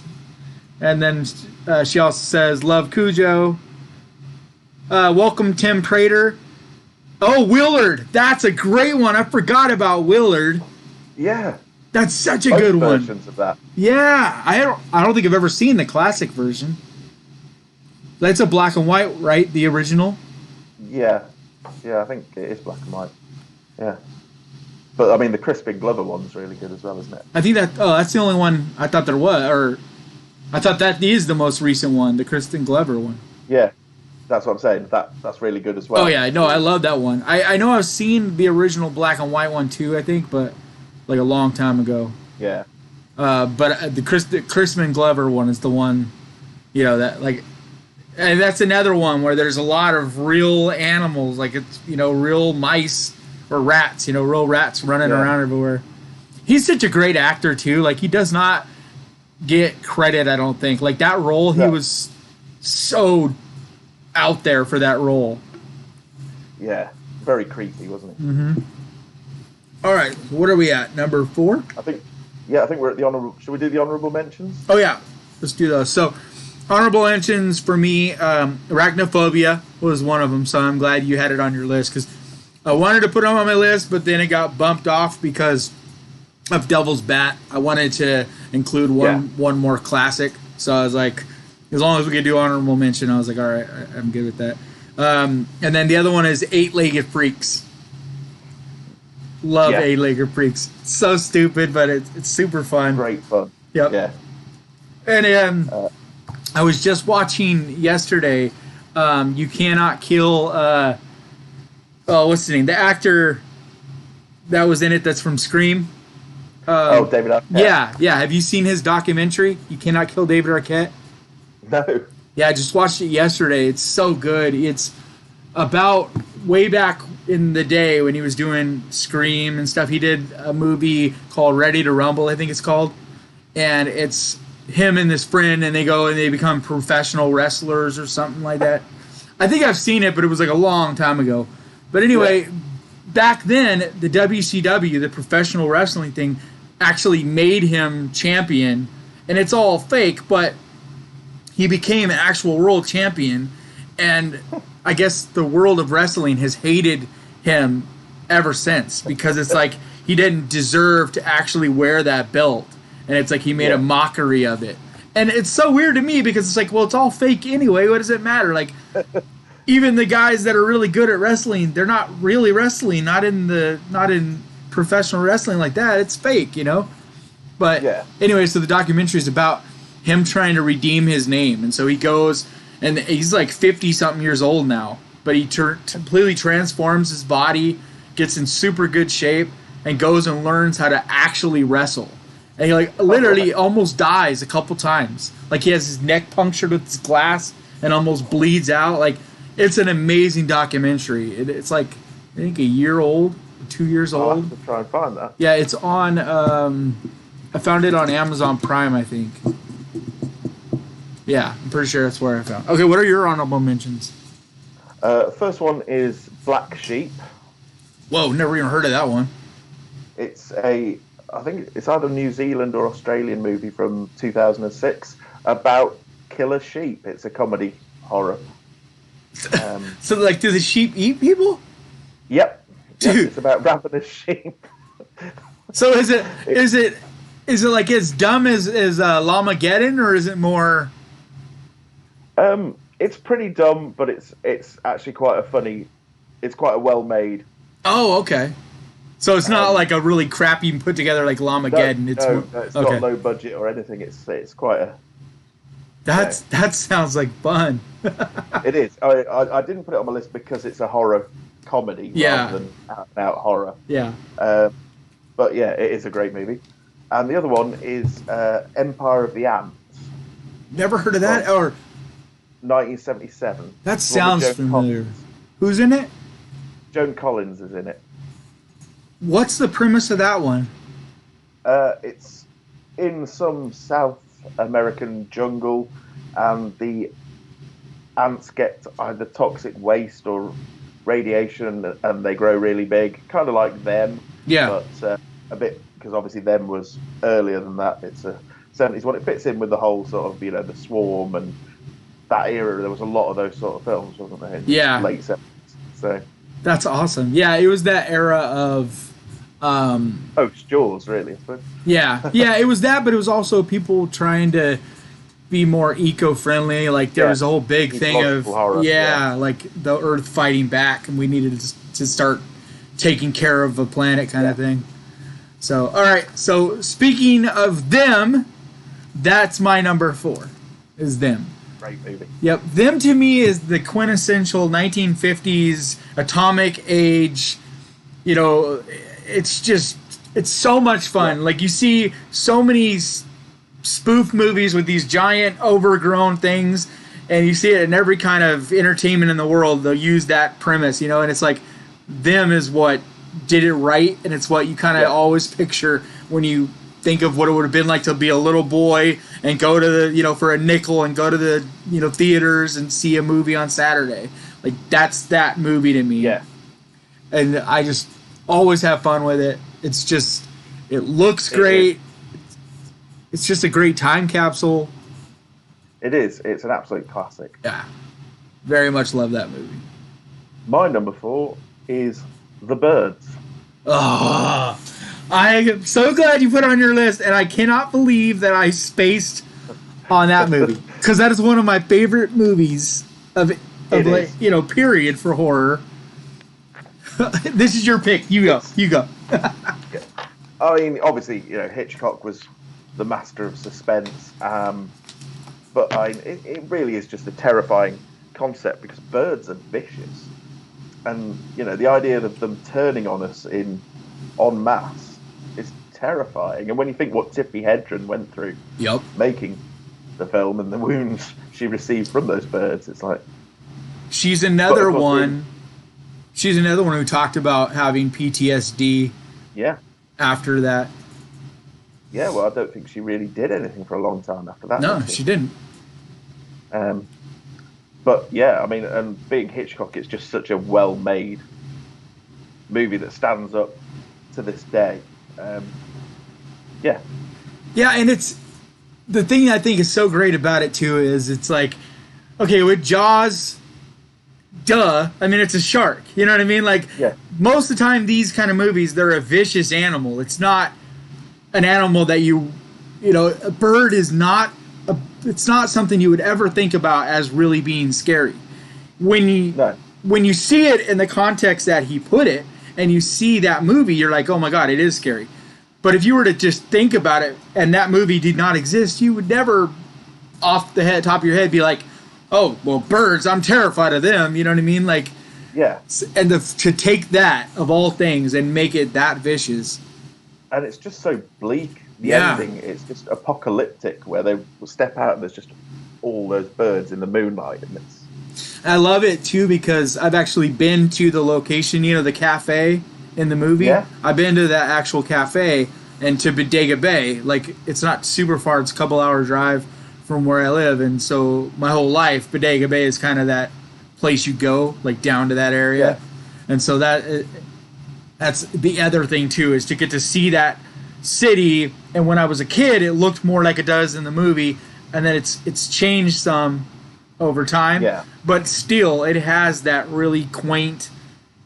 And then she also says, love Cujo. Welcome, Tim Prater. Oh, Willard. That's a great one. I forgot about Willard. Yeah. That's such a good one. Versions of that. Yeah. I don't think I've ever seen the classic version. That's a black and white, right? The original? Yeah. Yeah, I think it is black and white. Yeah. But I mean, the Crispin Glover one's really good as well, isn't it? I think that's the only one I thought there was, or I thought that is the most recent one, the Crispin Glover one. Yeah, that's what I'm saying. That's really good as well. Oh yeah, no, I love that one. I know I've seen the original black and white one too, I think, but like a long time ago. Yeah. But the Crispin Glover one is the one, that like, and that's another one where there's a lot of real animals, like it's real mice or rats, real rats running around everywhere. He's such a great actor too. Like he does not get credit, I don't think. Like that role, he was so out there for that role. Yeah, very creepy, wasn't it? Mm-hmm. All right, what are we at? Number 4? I think we're at the honorable. Should we do the honorable mentions? Oh yeah, let's do those. So, honorable mentions for me, arachnophobia was one of them. So I'm glad you had it on your list because I wanted to put them on my list, but then it got bumped off because of Devil's Bat. I wanted to include one more classic, so I was like, as long as we could do honorable mention, I was like, all right, I'm good with that. And then the other one is Eight-Legged Freaks. Love Eight-Legged Freaks. It's so stupid, but it's super fun. Great fun. Yep. Yeah. And I was just watching yesterday. You Cannot Kill. What's his name? The actor that was in it. That's from Scream. David Arquette. Yeah. Have you seen his documentary? You Cannot Kill David Arquette. No. Yeah, I just watched it yesterday. It's so good. It's about way back in the day when he was doing Scream and stuff. He did a movie called Ready to Rumble, I think it's called. And it's him and this friend, and they go and they become professional wrestlers or something like that. I think I've seen it, but it was like a long time ago. But anyway, back then, the WCW, the professional wrestling thing, actually made him champion. And it's all fake, but he became an actual world champion. And I guess the world of wrestling has hated him ever since because it's like he didn't deserve to actually wear that belt. And it's like he made a mockery of it. And it's so weird to me because it's like, well, it's all fake anyway. What does it matter? Like, even the guys that are really good at wrestling, they're not really wrestling, not in professional wrestling like that. It's fake, But anyway, so the documentary is about him trying to redeem his name. And so he goes, and he's like 50-something years old now, but he completely transforms his body, gets in super good shape, and goes and learns how to actually wrestle. And he literally almost dies a couple times. Like he has his neck punctured with this glass and almost bleeds out. Like it's an amazing documentary. It's like I think a year old, 2 years old. I'll have to try and find that. Yeah, it's on. I found it on Amazon Prime, I think. Yeah, I'm pretty sure that's where I found. Okay, what are your honorable mentions? First one is Black Sheep. Whoa, never even heard of that one. It's I think it's either a New Zealand or Australian movie from 2006 about killer sheep. It's a comedy horror. So, do the sheep eat people? Yep. Dude. It's about ravenous sheep. So is it like as dumb as Llamageddon, or is it more? It's pretty dumb, but it's actually quite a funny. It's quite a well made. Oh, okay. So it's not like a really crappy put together like Llamageddon. No, it's not low budget or anything. It's quite a. That sounds like fun. It is. I didn't put it on my list because it's a horror comedy rather than out horror. Yeah. But yeah, it is a great movie. And the other one is Empire of the Ants. Never heard of that? Or 1977. That sounds familiar. Collins. Who's in it? Joan Collins is in it. What's the premise of that one? It's in some South American jungle, and the ants get either toxic waste or radiation, and they grow really big, kind of like them. Yeah. But a bit, because obviously them was earlier than that. It's a 70s one. It fits in with the whole sort of, the swarm and that era. There was a lot of those sort of films, wasn't there? In the late 70s. So. That's awesome. Yeah, it was that era of. It's Jaws, really, I suppose. Yeah, it was that, but it was also people trying to be more eco-friendly. Like there was a whole big thing of horror, like the Earth fighting back, and we needed to start taking care of a planet kind of thing. So, all right. So, speaking of them, that's my number 4, is Them. Great movie. Yep. Them to me is the quintessential 1950s atomic age. You know, it's so much fun. Like, you see so many spoof movies with these giant overgrown things, and you see it in every kind of entertainment in the world. They'll use that premise, you know, and it's like, Them is what did it right, and it's what you kind of always picture when you think of what it would have been like to be a little boy and go to the, you know, for a nickel and go to the, you know, theaters and see a movie on Saturday. Like, that's that movie to me. Yeah. And I just always have fun with it. It's just, it looks great. It's just a great time capsule. It is. It's an absolute classic. Yeah. Very much love that movie. My number 4 is The Birds. Oh, I am so glad you put it on your list, and I cannot believe that I spaced on that movie, because that is one of my favorite movies of like, you know, period, for horror. This is your pick. You go. I mean, obviously, you know, Hitchcock was the master of suspense, but it really is just a terrifying concept, because birds are vicious, and you know, the idea of them turning on us en masse is terrifying. And when you think what Tippi Hedren went through making the film and the wounds she received from those birds, it's like, she's another one who talked about having PTSD after that. Yeah, well, I don't think she really did anything for a long time after that. No, she didn't. But yeah, I mean, and being Hitchcock, it's just such a well-made movie that stands up to this day. Yeah, and it's the thing I think is so great about it too is it's like, okay, with Jaws, duh, I mean, it's a shark. You know what I mean? Like, most of the time, these kind of movies, they're a vicious animal. It's not an animal that you know, a bird is not. It's not something you would ever think about as really being scary. When you see it in the context that he put it, and you see that movie, you're like, oh my God, it is scary. But if you were to just think about it, and that movie did not exist, you would never, off the top of your head, be like, oh, well, birds, I'm terrified of them. You know what I mean? Like, yeah. And to take that, of all things, and make it that vicious. And it's just so bleak. The ending, it's just apocalyptic, where they step out and there's just all those birds in the moonlight. And I love it, too, because I've actually been to the location, you know, the cafe in the movie. Yeah. I've been to that actual cafe, and to Bodega Bay. Like, it's not super far. It's a couple hour drive from where I live. And so my whole life, Bodega Bay is kind of that place you go, like, down to that area. Yeah. And so that's the other thing, too, is to get to see that city. And when I was a kid, it looked more like it does in the movie. And then it's changed some over time. Yeah. But still, it has that really quaint,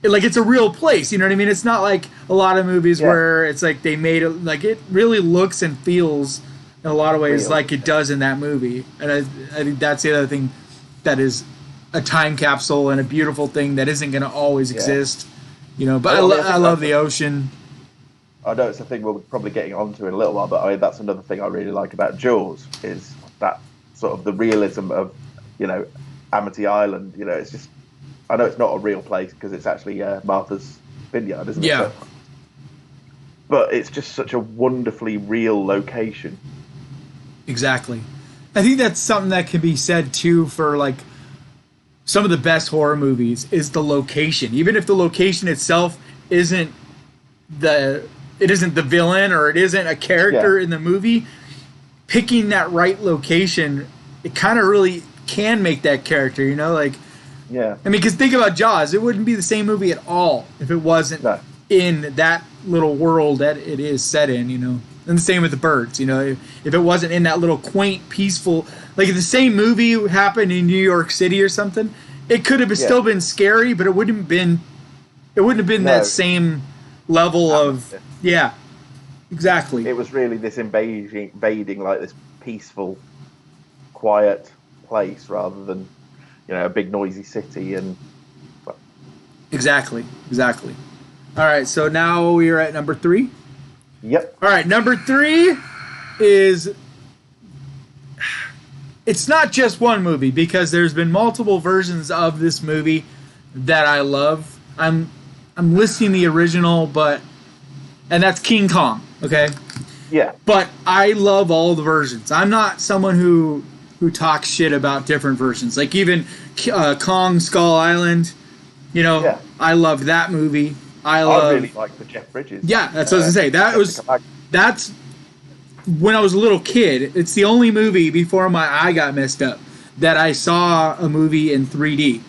like, it's a real place, you know what I mean? It's not like a lot of movies where it's like they made it, like, it really looks and feels in a lot of ways like it does in that movie. And I think that's the other thing that is a time capsule and a beautiful thing that isn't going to always exist, you know. But I love the ocean. I know it's a thing we're probably getting onto in a little while, but that's another thing I really like about Jaws, is that sort of the realism of, you know, Amity Island. You know, it's just, I know it's not a real place because it's actually Martha's Vineyard, isn't it? Yeah. But it's just such a wonderfully real location. Exactly. I think that's something that can be said too for, like, some of the best horror movies is the location. Even if the location itself isn't the villain or it isn't a character in the movie, picking that right location, it kind of really can make that character, you know, like, I mean, because think about Jaws, it wouldn't be the same movie at all if it wasn't in that little world that it is set in, you know. And the same with the birds, you know, if it wasn't in that little quaint, peaceful, like if the same movie happened in New York City or something, it could have still been scary, but it wouldn't have been that same level of exactly. It was really this invading like this peaceful, quiet place rather than, you know, a big noisy city. And exactly. All right, so now we are at number 3. Yep. All right, number 3 is... It's not just one movie, because there's been multiple versions of this movie that I love. I'm listing the original, and that's King Kong, okay? Yeah. But I love all the versions. I'm not someone who talks shit about different versions. Like even Kong Skull Island, Yeah. I loved that movie. I really like the Jeff Bridges. Yeah, that's what I was gonna say. That's when I was a little kid. It's the only movie before my eye got messed up that I saw a movie in 3D.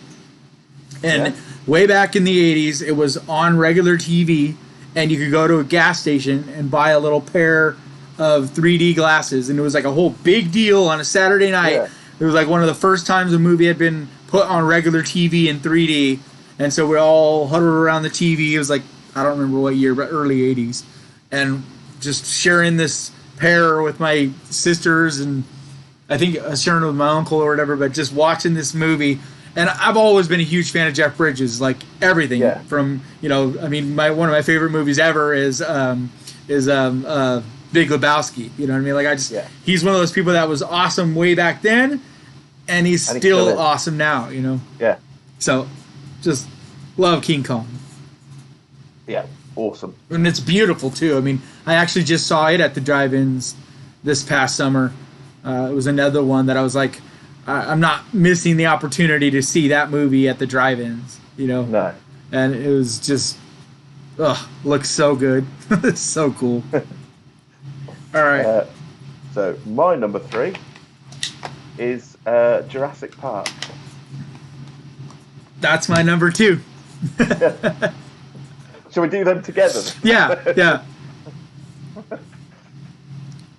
And way back in the 80s, it was on regular TV, and you could go to a gas station and buy a little pair of 3D glasses, and it was like a whole big deal on a Saturday night. Yeah. It was like one of the first times a movie had been put on regular TV in 3D, and so we all huddled around the TV. It was like, I don't remember what year, but early 80s, and just sharing this pair with my sisters, and I think sharing it with my uncle or whatever, but just watching this movie. And I've always been a huge fan of Jeff Bridges, like everything from, I mean, one of my favorite movies ever is Big Lebowski. You know what I mean? Like he's one of those people that was awesome way back then, and he's still awesome now, Yeah. So just love King Kong. Yeah. Awesome. And it's beautiful too. I mean, I actually just saw it at the drive-ins this past summer. It was another one that I was like, I'm not missing the opportunity to see that movie at the drive-ins, No. And it was just, looks so good. It's so cool. All right. So my number 3 is Jurassic Park. That's my number 2. Shall we do them together? Yeah.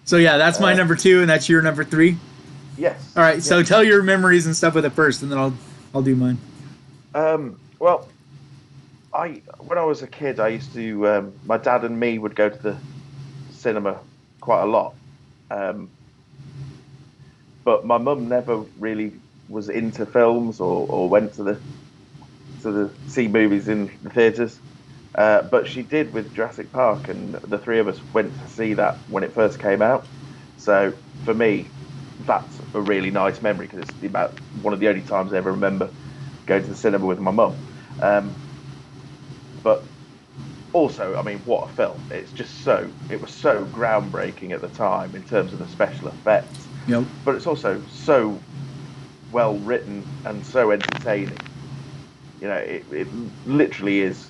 So yeah, that's my number 2, and that's your number 3. Yes. All right. So tell your memories and stuff with it first, and then I'll do mine. Well, when I was a kid, I used to. My dad and me would go to the cinema quite a lot, but my mum never really was into films or went to the see movies in the theatres. But she did with Jurassic Park, and the 3 of us went to see that when it first came out. So for me, that's a really nice memory, because it's about one of the only times I ever remember going to the cinema with my mum. But also, I mean, what a film! It was so groundbreaking at the time in terms of the special effects. Yep. But it's also so well written and so entertaining. It literally is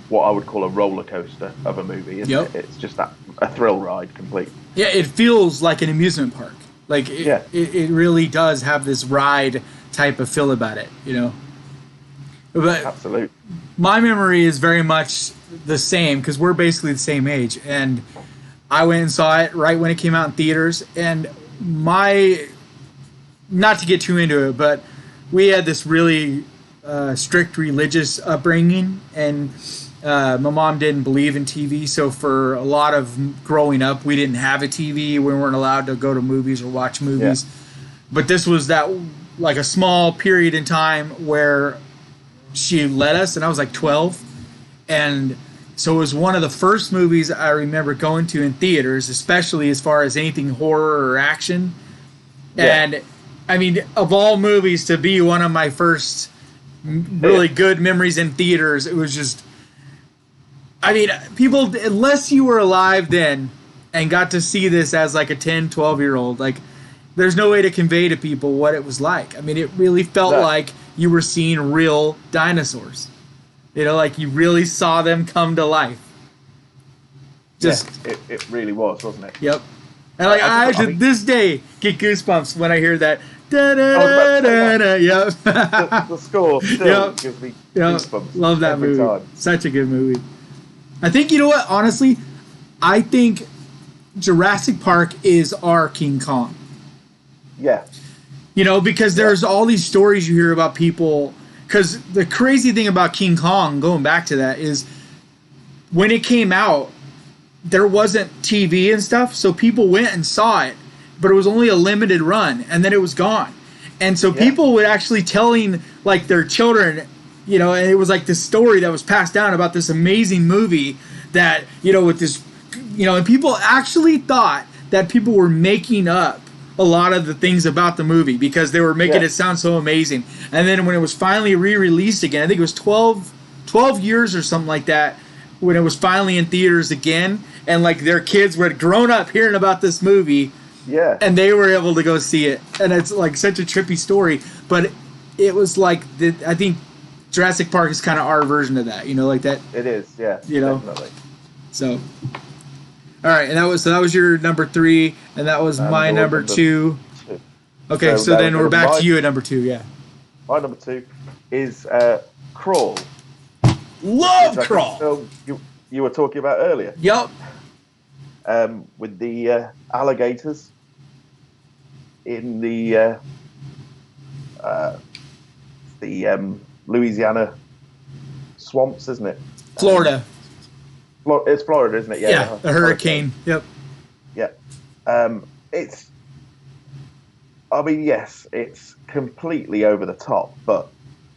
what I would call a roller coaster of a movie, isn't it? It's just a thrill ride complete. Yeah, it feels like an amusement park. Like it really does have this ride type of feel about it, But absolutely, my memory is very much the same, because we're basically the same age, and I went and saw it right when it came out in theaters. And not to get too into it, but we had this really strict religious upbringing, and my mom didn't believe in TV, so for a lot of growing up, we didn't have a TV. We weren't allowed to go to movies or watch movies. Yeah. But this was like a small period in time where she let us, and I was like 12. And so it was one of the first movies I remember going to in theaters, especially as far as anything horror or action. Yeah. And I mean, of all movies to be one of my first really good memories in theaters, it was just, I mean, people, unless you were alive then and got to see this as like a 10, 12-year-old, like, there's no way to convey to people what it was like. I mean, it really felt like you were seeing real dinosaurs. Like you really saw them come to life. Just it really was, wasn't it? Yep. And like I to this day get goosebumps when I hear that. Da, da, da, da, yep. the score still gives me goosebumps. Love that every movie. Time. Such a good movie. I think, you know what, honestly, I think Jurassic Park is our King Kong. Yeah. Because there's all these stories you hear about people. Because the crazy thing about King Kong, going back to that, is when it came out, there wasn't TV and stuff, so people went and saw it, but it was only a limited run, and then it was gone. And so people would actually telling like their children, and it was like this story that was passed down about this amazing movie that, with this, and people actually thought that people were making up a lot of the things about the movie because they were making it sound so amazing. And then when it was finally re-released again, I think it was 12 years or something like that, when it was finally in theaters again, and like their kids were grown up hearing about this movie, and they were able to go see it. And it's like such a trippy story, but it was like, I think Jurassic Park is kind of our version of that, like that. It is, definitely. So... All right, and that was your number 3, and that was my number 2. Okay, so then we're back to you at number 2, yeah. My number 2 is Crawl. Love Crawl! You were talking about earlier. Yep. With the alligators in the Louisiana swamps, isn't it? Florida. It's Florida, isn't it? Yeah, the hurricane. Yep. Yeah. Yes, it's completely over the top, but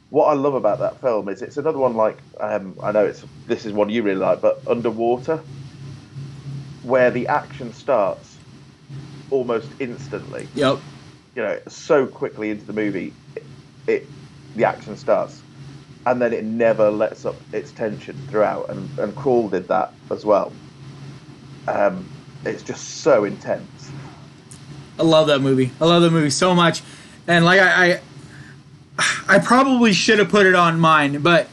what I love about that film is it's another one like, I know this is one you really like, but Underwater, where the action starts almost instantly. Yep. So quickly into the movie, the action starts. And then it never lets up its tension throughout, and Crawl did that as well. It's just so intense. I love that movie. I love that movie so much, and like I probably should have put it on mine, but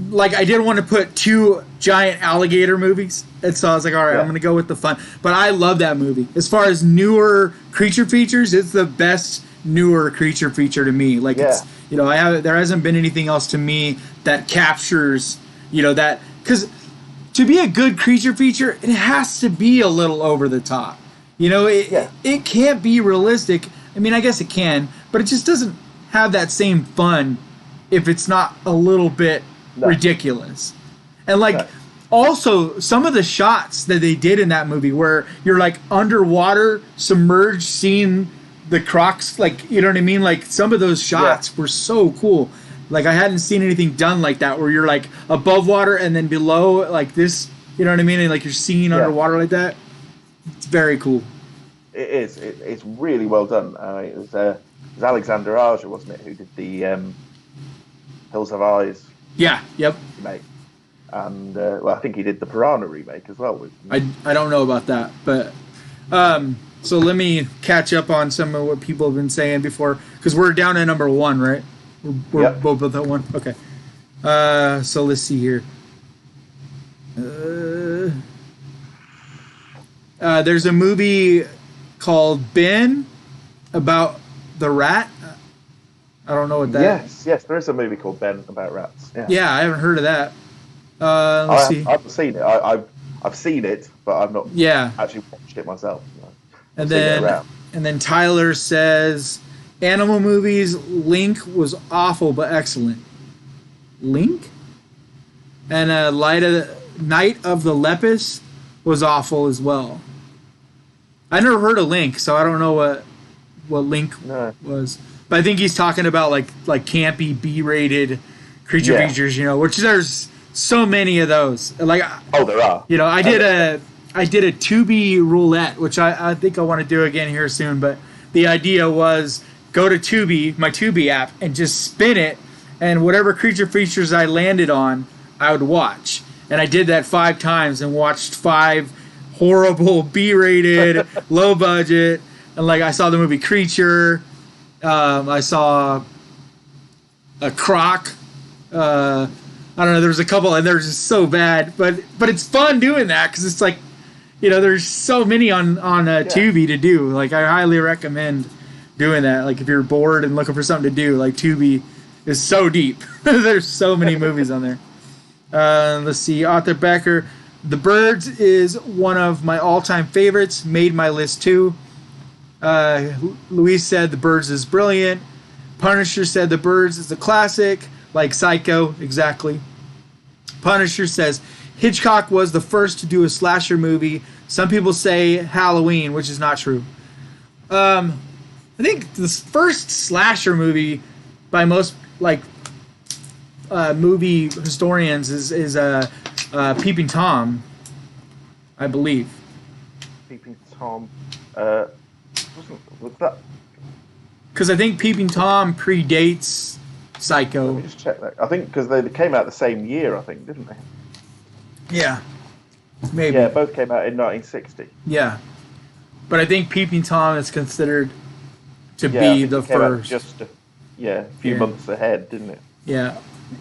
like I didn't want to put 2 giant alligator movies, and so I was like, all right, I'm gonna go with the fun. But I love that movie. As far as newer creature features, it's the best newer creature feature to me. Like it's. There hasn't been anything else to me that captures, that, because to be a good creature feature, it has to be a little over the top. It can't be realistic. I mean, I guess it can, but it just doesn't have that same fun if it's not a little bit ridiculous. And also some of the shots that they did in that movie where you're like underwater, submerged, seeing the crocs, like, you know what I mean? Like, some of those shots were so cool. Like, I hadn't seen anything done like that, where you're, like, above water and then below, like this, you know what I mean? And, like, you're seeing underwater like that. It's very cool. It is. It's really well done. It was Alexander Aja, wasn't it, who did the Hills Have Eyes remake. And, I think he did the Piranha remake as well. I don't know about that, but... So let me catch up on some of what people have been saying before, because we're down at number 1, right? We're both at 1. Okay. So let's see here. There's a movie called Ben about the rat. I don't know what that is. Yes, there is a movie called Ben about rats. Yeah, I haven't heard of that. Let's see. I haven't seen it. I've seen it, but I've not actually watched it myself. And then Tyler says, animal movies, Link was awful but excellent. Link? And Night of the Lepus was awful as well. I never heard of Link, so I don't know what Link was. But I think he's talking about like campy B-rated creature features, which there's so many of those. Like, there are. I did a tubi roulette, which I think I want to do again here soon. But the idea was go to Tubi, my Tubi app, and just spin it, and whatever creature features I landed on, I would watch. And I did that 5 times and watched 5 horrible B-rated, low budget, and like I saw the movie Creature. I saw a croc. I don't know. There was a couple, and they're just so bad. But it's fun doing that because it's like, there's so many on Tubi to do. Like, I highly recommend doing that. Like, if you're bored and looking for something to do, like, Tubi is so deep. There's so many movies on there. Let's see. Arthur Becker. The Birds is one of my all-time favorites. Made my list too. Luis said The Birds is brilliant. Punisher said The Birds is a classic. Like Psycho, exactly. Punisher says Hitchcock was the first to do a slasher movie. Some people say Halloween, which is not true. I think the first slasher movie by most, like, movie historians is Peeping Tom, I believe. Peeping Tom. Was that? Because I think Peeping Tom predates Psycho. Let me just check that. I think because they came out the same year, I think, didn't they? Yeah. Maybe. Yeah, both came out in 1960. Yeah. But I think Peeping Tom is considered to be the first. Just a few months ahead, didn't it? Yeah.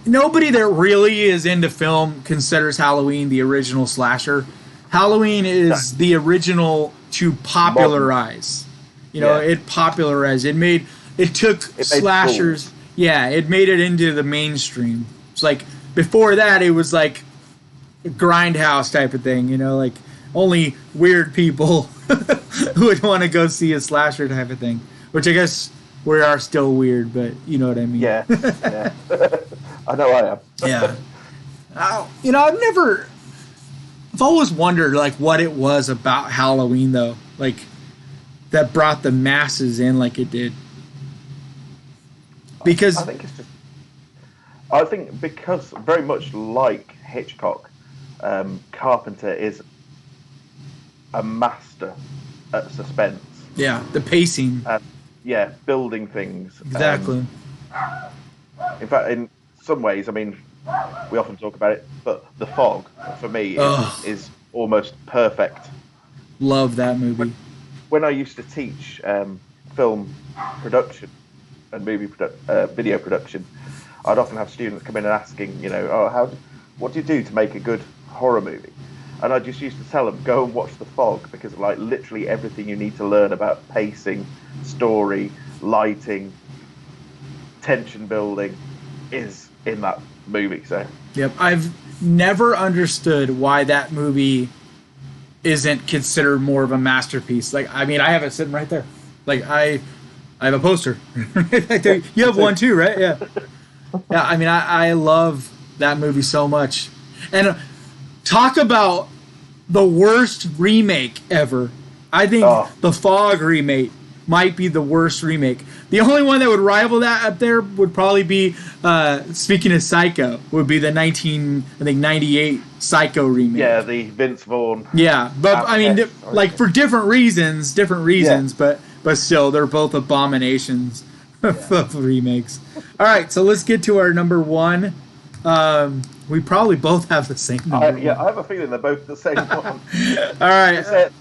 Nobody that really is into film considers Halloween the original slasher. Halloween is the original to popularize. It popularized. It took slashers. Yeah, it made it into the mainstream. It's like before that, it was like a grindhouse type of thing. Like only weird people who would want to go see a slasher type of thing. Which I guess we are still weird, but you know what I mean. Yeah. I know I am. Yeah. I've always wondered like what it was about Halloween though, like that brought the masses in like it did. Because I think because very much like Hitchcock, Carpenter is a master at suspense. Yeah, the pacing. Building things. Exactly. In fact, in some ways, I mean, we often talk about it, but The Fog, for me, is almost perfect. Love that movie. When I used to teach film production and video production, I'd often have students come in and asking, what do you do to make a good horror movie? And I just used to tell them, go and watch The Fog, because like literally everything you need to learn about pacing, story, lighting, tension building is in that movie. So yep, I've never understood why that movie isn't considered more of a masterpiece. Like, I mean, I have it sitting right there. Like, I have a poster. You have one too, right? Yeah. Yeah, I mean, I love that movie so much. And talk about the worst remake ever. I think the Fog remake might be the worst remake. The only one that would rival that up there would probably be, speaking of Psycho, would be the 1998 Psycho remake. Yeah, the Vince Vaughn. Yeah, but I mean, like for different reasons, but still, they're both abominations of remakes. All right, so let's get to our number one. We probably both have the same number. I have a feeling they're both the same one. All right.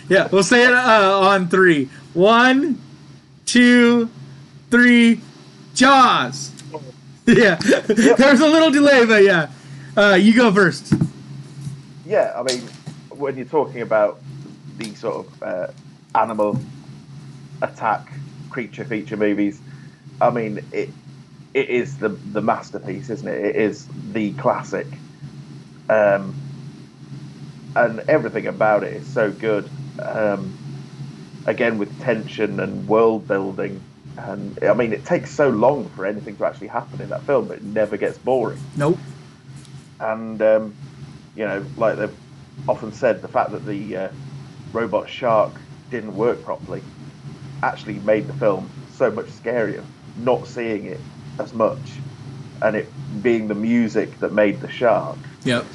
Yeah, we'll say it on three. 1, 2, 3. Jaws. Yeah. Yep. There's a little delay, but yeah. You go first. Yeah, I mean, when you're talking about the sort of animal attack creature feature movies, I mean, it is the masterpiece, isn't it? It is the classic. And everything about it is so good. Again, with tension and world building. And I mean, it takes so long for anything to actually happen in that film, but it never gets boring. Nope. And, like they've often said, the fact that the robot shark didn't work properly actually made the film so much scarier, not seeing it as much, and it being the music that made the shark. Yep.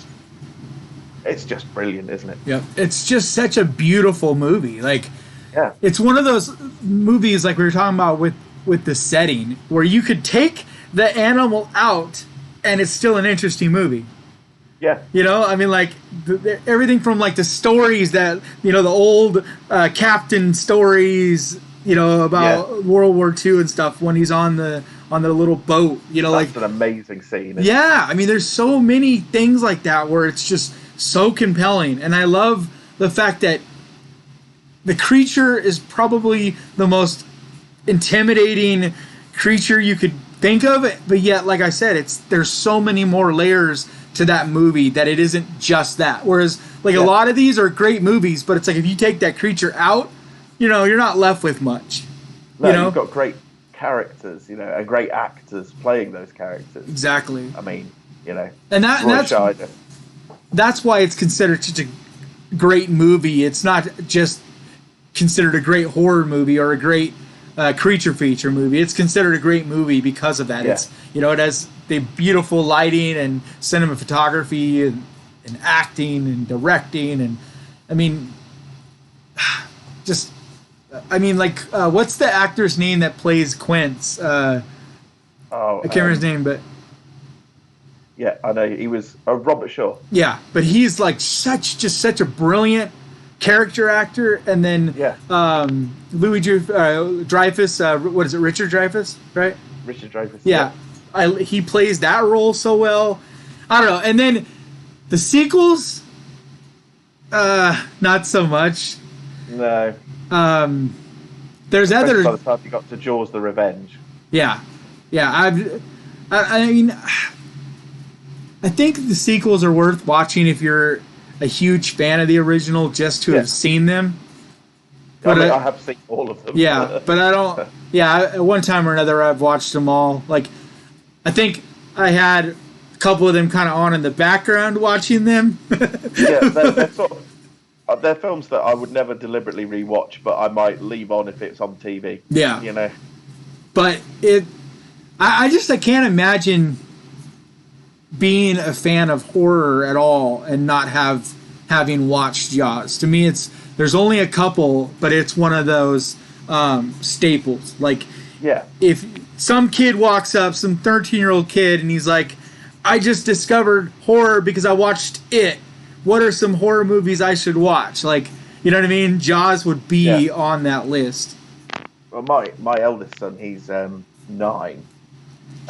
It's just brilliant, isn't it? Yep. It's just such a beautiful movie. Like, yeah, it's one of those movies like we were talking about with the setting where you could take the animal out and it's still an interesting movie. Yeah. I mean, like everything from like the stories that the old captain stories, about World War II and stuff when he's on the little boat. That's like an amazing scene. Yeah, I mean, there's so many things like that where it's just so compelling, and I love the fact that the creature is probably the most intimidating creature you could think of, but yet, like I said, there's so many more layers to that movie that it isn't just that. Whereas, like a lot of these are great movies, but it's like if you take that creature out, you're not left with much. No, you've got great characters, and great actors playing those characters. Exactly. I mean, and that's why it's considered such a great movie. It's not just considered a great horror movie or a great creature feature movie. It's considered a great movie because of that. Yeah. It's it has the beautiful lighting and cinematography and acting and directing, and I mean, what's the actor's name that plays Quince? I can't remember his name, but yeah, I know he was Robert Shaw. Yeah, but he's like such a brilliant character actor, and then Louis Dreyfus, what is it, Richard Dreyfuss, right? Richard Dreyfuss. Yeah, he plays that role so well. I don't know, and then the sequels, not so much. No. There's other. By the time you got to Jaws: The Revenge. Yeah. I mean, I think the sequels are worth watching if you're a huge fan of the original, just to have seen them. But I have seen all of them. Yeah, but I don't. Yeah, at one time or another, I've watched them all. Like, I think I had a couple of them kind of on in the background watching them. Yeah, they're sort of, they're films that I would never deliberately rewatch, but I might leave on if it's on TV. Yeah, you know. But I can't imagine being a fan of horror at all and not having watched Jaws. To me, there's only a couple, but it's one of those staples. Like, if some kid walks up, some 13-year-old kid, and he's like, I just discovered horror because I watched It. What are some horror movies I should watch? Like, you know what I mean? Jaws would be on that list. Well, my eldest son, he's 9,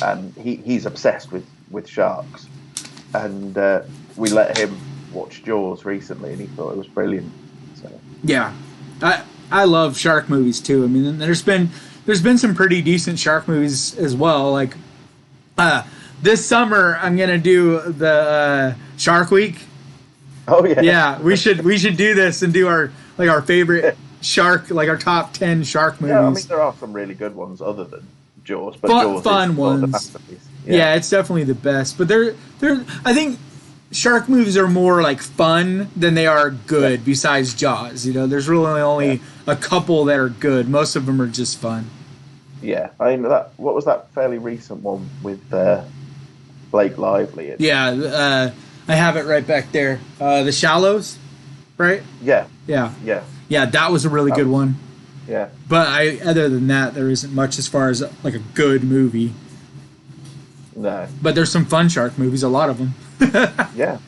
and he's obsessed with sharks. And we let him watch Jaws recently, and he thought it was brilliant. So. Yeah, I love shark movies too. I mean, there's been some pretty decent shark movies as well. Like this summer, I'm gonna do the Shark Week. Oh yeah. Yeah, we should do this and do our favorite shark, like our top 10 shark movies. Yeah, I mean there are some really good ones other than Jaws, but Jaws fun is ones. the masterpiece. Yeah, it's definitely the best. But I think shark movies are more like fun than they are good. Yeah. Besides Jaws, you know, there's really only a couple that are good. Most of them are just fun. Yeah, I mean what was that fairly recent one with Blake Lively? Yeah, I have it right back there. The Shallows, right? Yeah. Yeah, that was a really good one. Yeah. But other than that, there isn't much as far as like a good movie. No. But there's some fun shark movies, a lot of them. Yeah.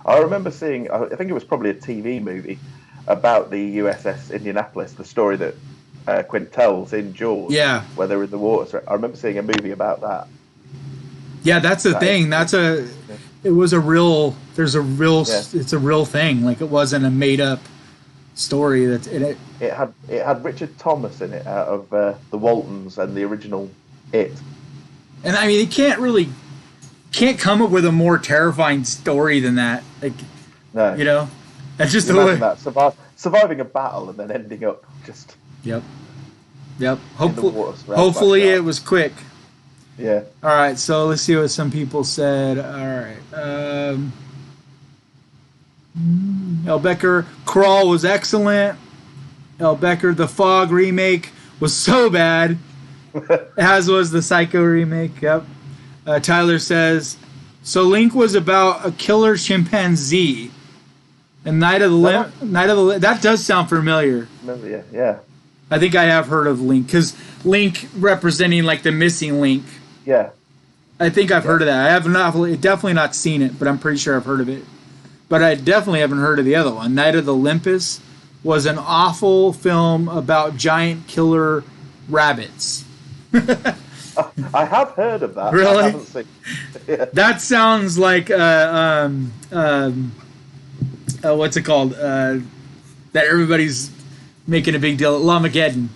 I remember seeing, I think it was probably a TV movie about the USS Indianapolis, the story that Quint tells in Jaws. Yeah. Where they're in the water. I remember seeing a movie about that. Yeah, that's the thing. It's a real thing. Like, it wasn't a made up story. It had Richard Thomas in it out of the Waltons and the original It. And I mean, you can't come up with a more terrifying story than that. Like, no, you know, that's just the way that surviving a battle and then ending up just. Yep. Hopefully it was quick. Yeah. All right, so let's see what some people said. All right. L. Becker, Crawl was excellent. L. Becker, The Fog remake was so bad. As was the Psycho remake. Yep. Tyler says, so Link was about a killer chimpanzee. And Night of the that does sound familiar. Yeah. I think I have heard of Link, because Link representing like the missing Link. Yeah. I think I've heard of that. I have definitely not seen it, but I'm pretty sure I've heard of it. But I definitely haven't heard of the other one. Night of the Olympus was an awful film about giant killer rabbits. I have heard of that. Really? I haven't seen it. That sounds like what's it called? That everybody's making a big deal. Lamageddon.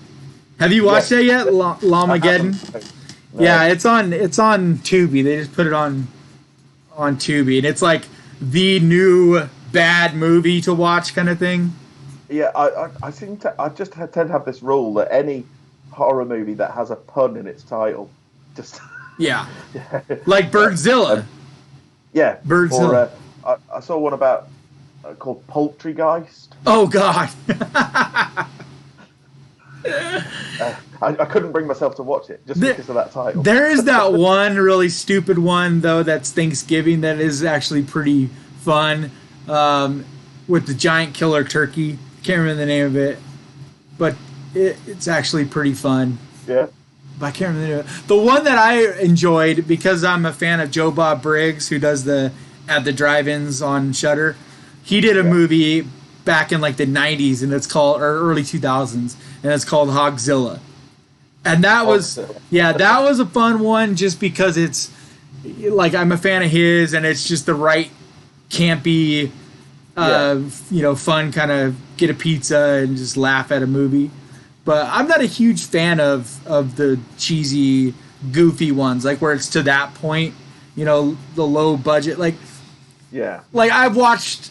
Have you watched that yet? Lamageddon. No. Yeah, it's on Tubi. They just put it on Tubi, and it's like the new bad movie to watch kind of thing. Yeah, I just tend to have this rule that any horror movie that has a pun in its title, just like Birdzilla. Yeah, Birdzilla. Or, I saw one about called Poultrygeist. Oh God. I couldn't bring myself to watch it just because of that title. There is that one really stupid one, though, that's Thanksgiving that is actually pretty fun, with the giant killer turkey. Can't remember the name of it, but it's actually pretty fun. Yeah. But I can't remember the name of it. The one that I enjoyed, because I'm a fan of Joe Bob Briggs, who does the At the Drive-Ins on Shudder. He did a movie back in like the 90s, and it's called, or early 2000s, and it's called Hogzilla. And that was, that was a fun one, just because it's like, I'm a fan of his, and it's just the right campy, fun kind of get a pizza and just laugh at a movie. But I'm not a huge fan of the cheesy, goofy ones, like where it's to that point, the low budget. Like I've watched,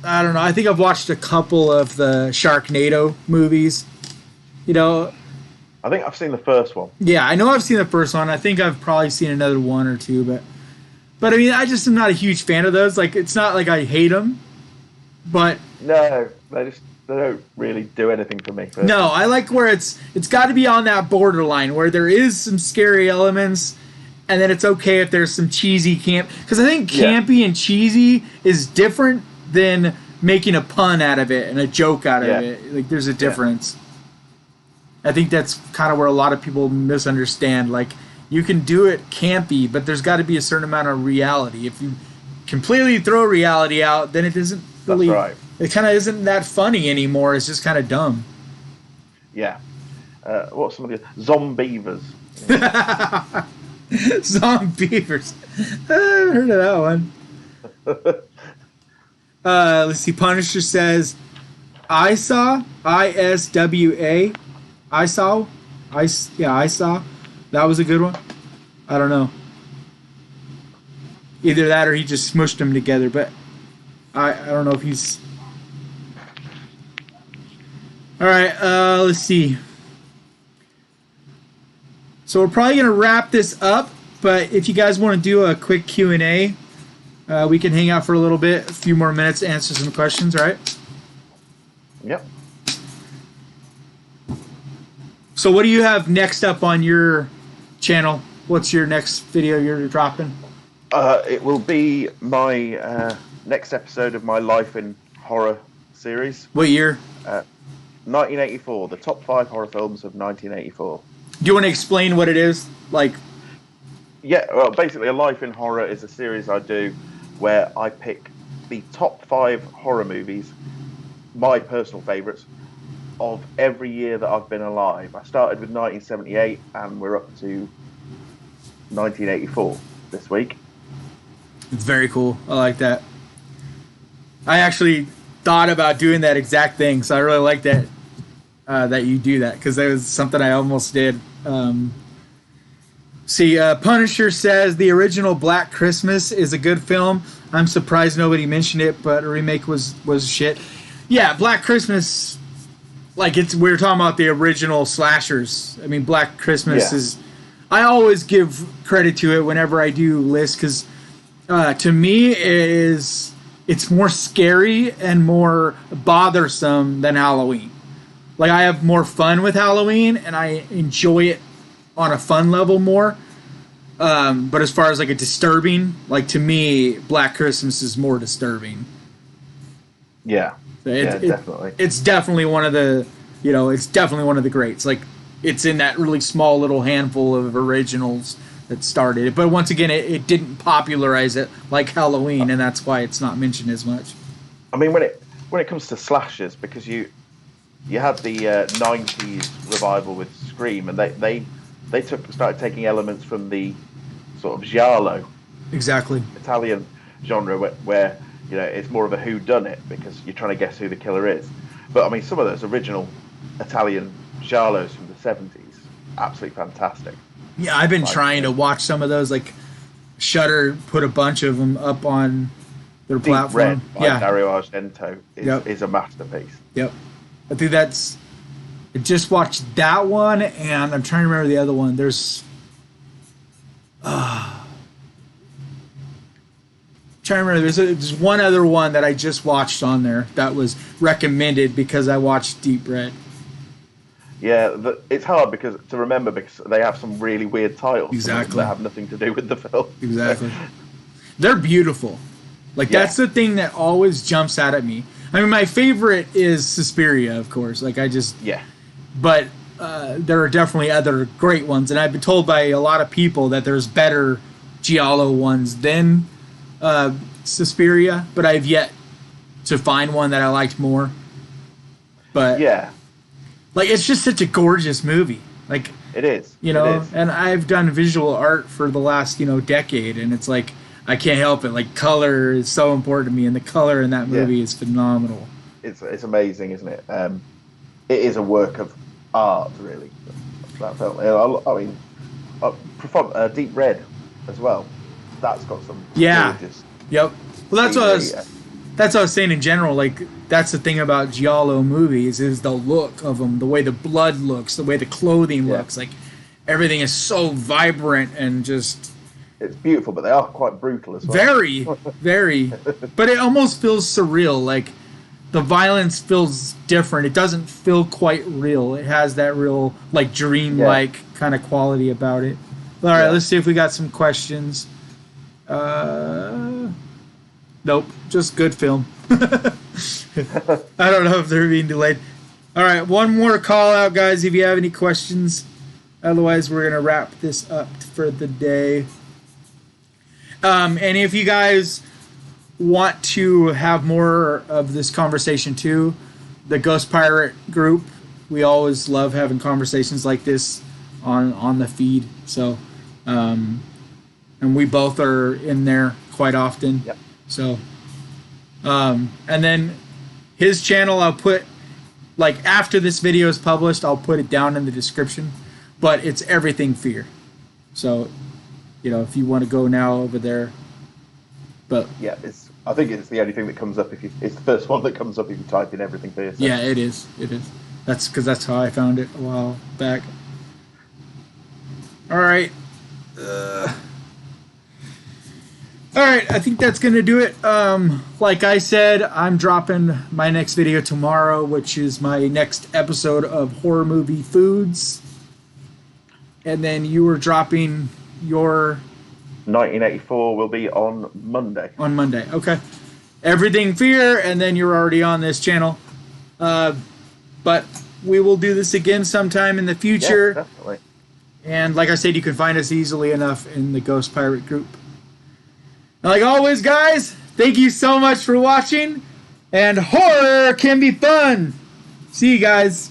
I don't know, I think I've watched a couple of the Sharknado movies, I think I've seen the first one. Yeah, I know I've seen the first one. I think I've probably seen another one or two, but I mean, I just am not a huge fan of those. Like, it's not like I hate them, but no, they don't really do anything for me. Personally. No, I like where it's got to be on that borderline where there is some scary elements, and then it's okay if there's some cheesy camp. Because I think campy and cheesy is different than making a pun out of it and a joke out of it. Like, there's a difference. I think that's kind of where a lot of people misunderstand. Like, you can do it campy, but there's got to be a certain amount of reality. If you completely throw reality out, then it isn't really. That's right. It kind of isn't that funny anymore. It's just kind of dumb. Yeah. What's some of the Zombievers? Zombievers. I haven't heard of that one. Let's see. Punisher says, I saw ISWA. I saw. That was a good one. I don't know. Either that or he just smushed them together, but I don't know if he's... Alright, let's see. So we're probably going to wrap this up, but if you guys want to do a quick Q&A, we can hang out for a little bit, a few more minutes to answer some questions, right? Yep. So what do you have next up on your channel? What's your next video you're dropping? It will be my next episode of my Life in Horror series. What year? 1984, the top 5 horror films of 1984. Do you want to explain what it is? Like, yeah, well, basically, A Life in Horror is a series I do where I pick the top 5 horror movies, my personal favourites, of every year that I've been alive. I started with 1978 and we're up to 1984 this week. It's very cool. I like that. I actually thought about doing that exact thing, so I really like that that you do that, because that was something I almost did. Punisher says the original Black Christmas is a good film. I'm surprised nobody mentioned it, but a remake was shit. Yeah, Black Christmas... Like, we were talking about the original slashers. I mean, Black Christmas is... I always give credit to it whenever I do lists, because to me, it's more scary and more bothersome than Halloween. Like, I have more fun with Halloween, and I enjoy it on a fun level more. But as far as, like, a disturbing, like, to me, Black Christmas is more disturbing. Yeah. Definitely. It's definitely one of the, it's definitely one of the greats. Like, it's in that really small little handful of originals that started it. But once again, it didn't popularize it like Halloween, and that's why it's not mentioned as much. I mean, when it comes to slashers, because you had the 90s revival with Scream, and they started taking elements from the sort of giallo, exactly, Italian genre where it's more of a whodunit because you're trying to guess who the killer is. But I mean, some of those original Italian giallos from the 70s, absolutely fantastic. Yeah, I've been trying to watch some of those. Like, Shudder put a bunch of them up on their Deep platform. Red by Dario Argento is a masterpiece. Yep. I think I just watched that one, and I'm trying to remember the other one. There's... trying to remember. There's one other one that I just watched on there that was recommended because I watched Deep Red. Yeah, it's hard to remember because they have some really weird titles Exactly. that have nothing to do with the film. Exactly. They're beautiful. Like, that's the thing that always jumps out at me. I mean, my favorite is Suspiria, of course. Like, But there are definitely other great ones, and I've been told by a lot of people that there's better giallo ones than Suspiria, but I've yet to find one that I liked more. But like, it's just such a gorgeous movie. Like, it is, and I've done visual art for the last decade, and it's like I can't help it. Like, color is so important to me, and the color in that movie is phenomenal. It's amazing, isn't it? It is a work of art, really. That film. I mean, Deep Red as well. That's got some gorgeous. Yep. Well, that's what I was saying in general. Like, that's the thing about giallo movies is the look of them, the way the blood looks, the way the clothing looks. Like, everything is so vibrant and just. It's beautiful, but they are quite brutal as well. Very, very. But it almost feels surreal. Like, the violence feels different. It doesn't feel quite real. It has that real, like, dream-like kind of quality about it. All right, let's see if we got some questions. Nope, just good film. I don't know if they're being delayed. All right, one more call out, guys, if you have any questions. Otherwise, we're going to wrap this up for the day. And if you guys want to have more of this conversation too, the Ghost Pirate group, we always love having conversations like this on the feed. So, and we both are in there quite often. Yep. So, and then his channel, I'll put, like, after this video is published, I'll put it down in the description, but it's Everything Fear. So, if you want to go now over there, but I think it's the only thing that comes up it's the first one that comes up if you type in Everything Fear. So. Yeah, it is. That's because that's how I found it a while back. All right. All right, I think that's going to do it. Like I said, I'm dropping my next video tomorrow, which is my next episode of Horror Movie Foods. And then you were dropping your... 1984 will be on Monday. On Monday, okay. Everything Fear, and then you're already on this channel. But we will do this again sometime in the future. Yeah, definitely. And like I said, you can find us easily enough in the Ghost Pirate group. And like always, guys, thank you so much for watching. And horror can be fun. See you guys.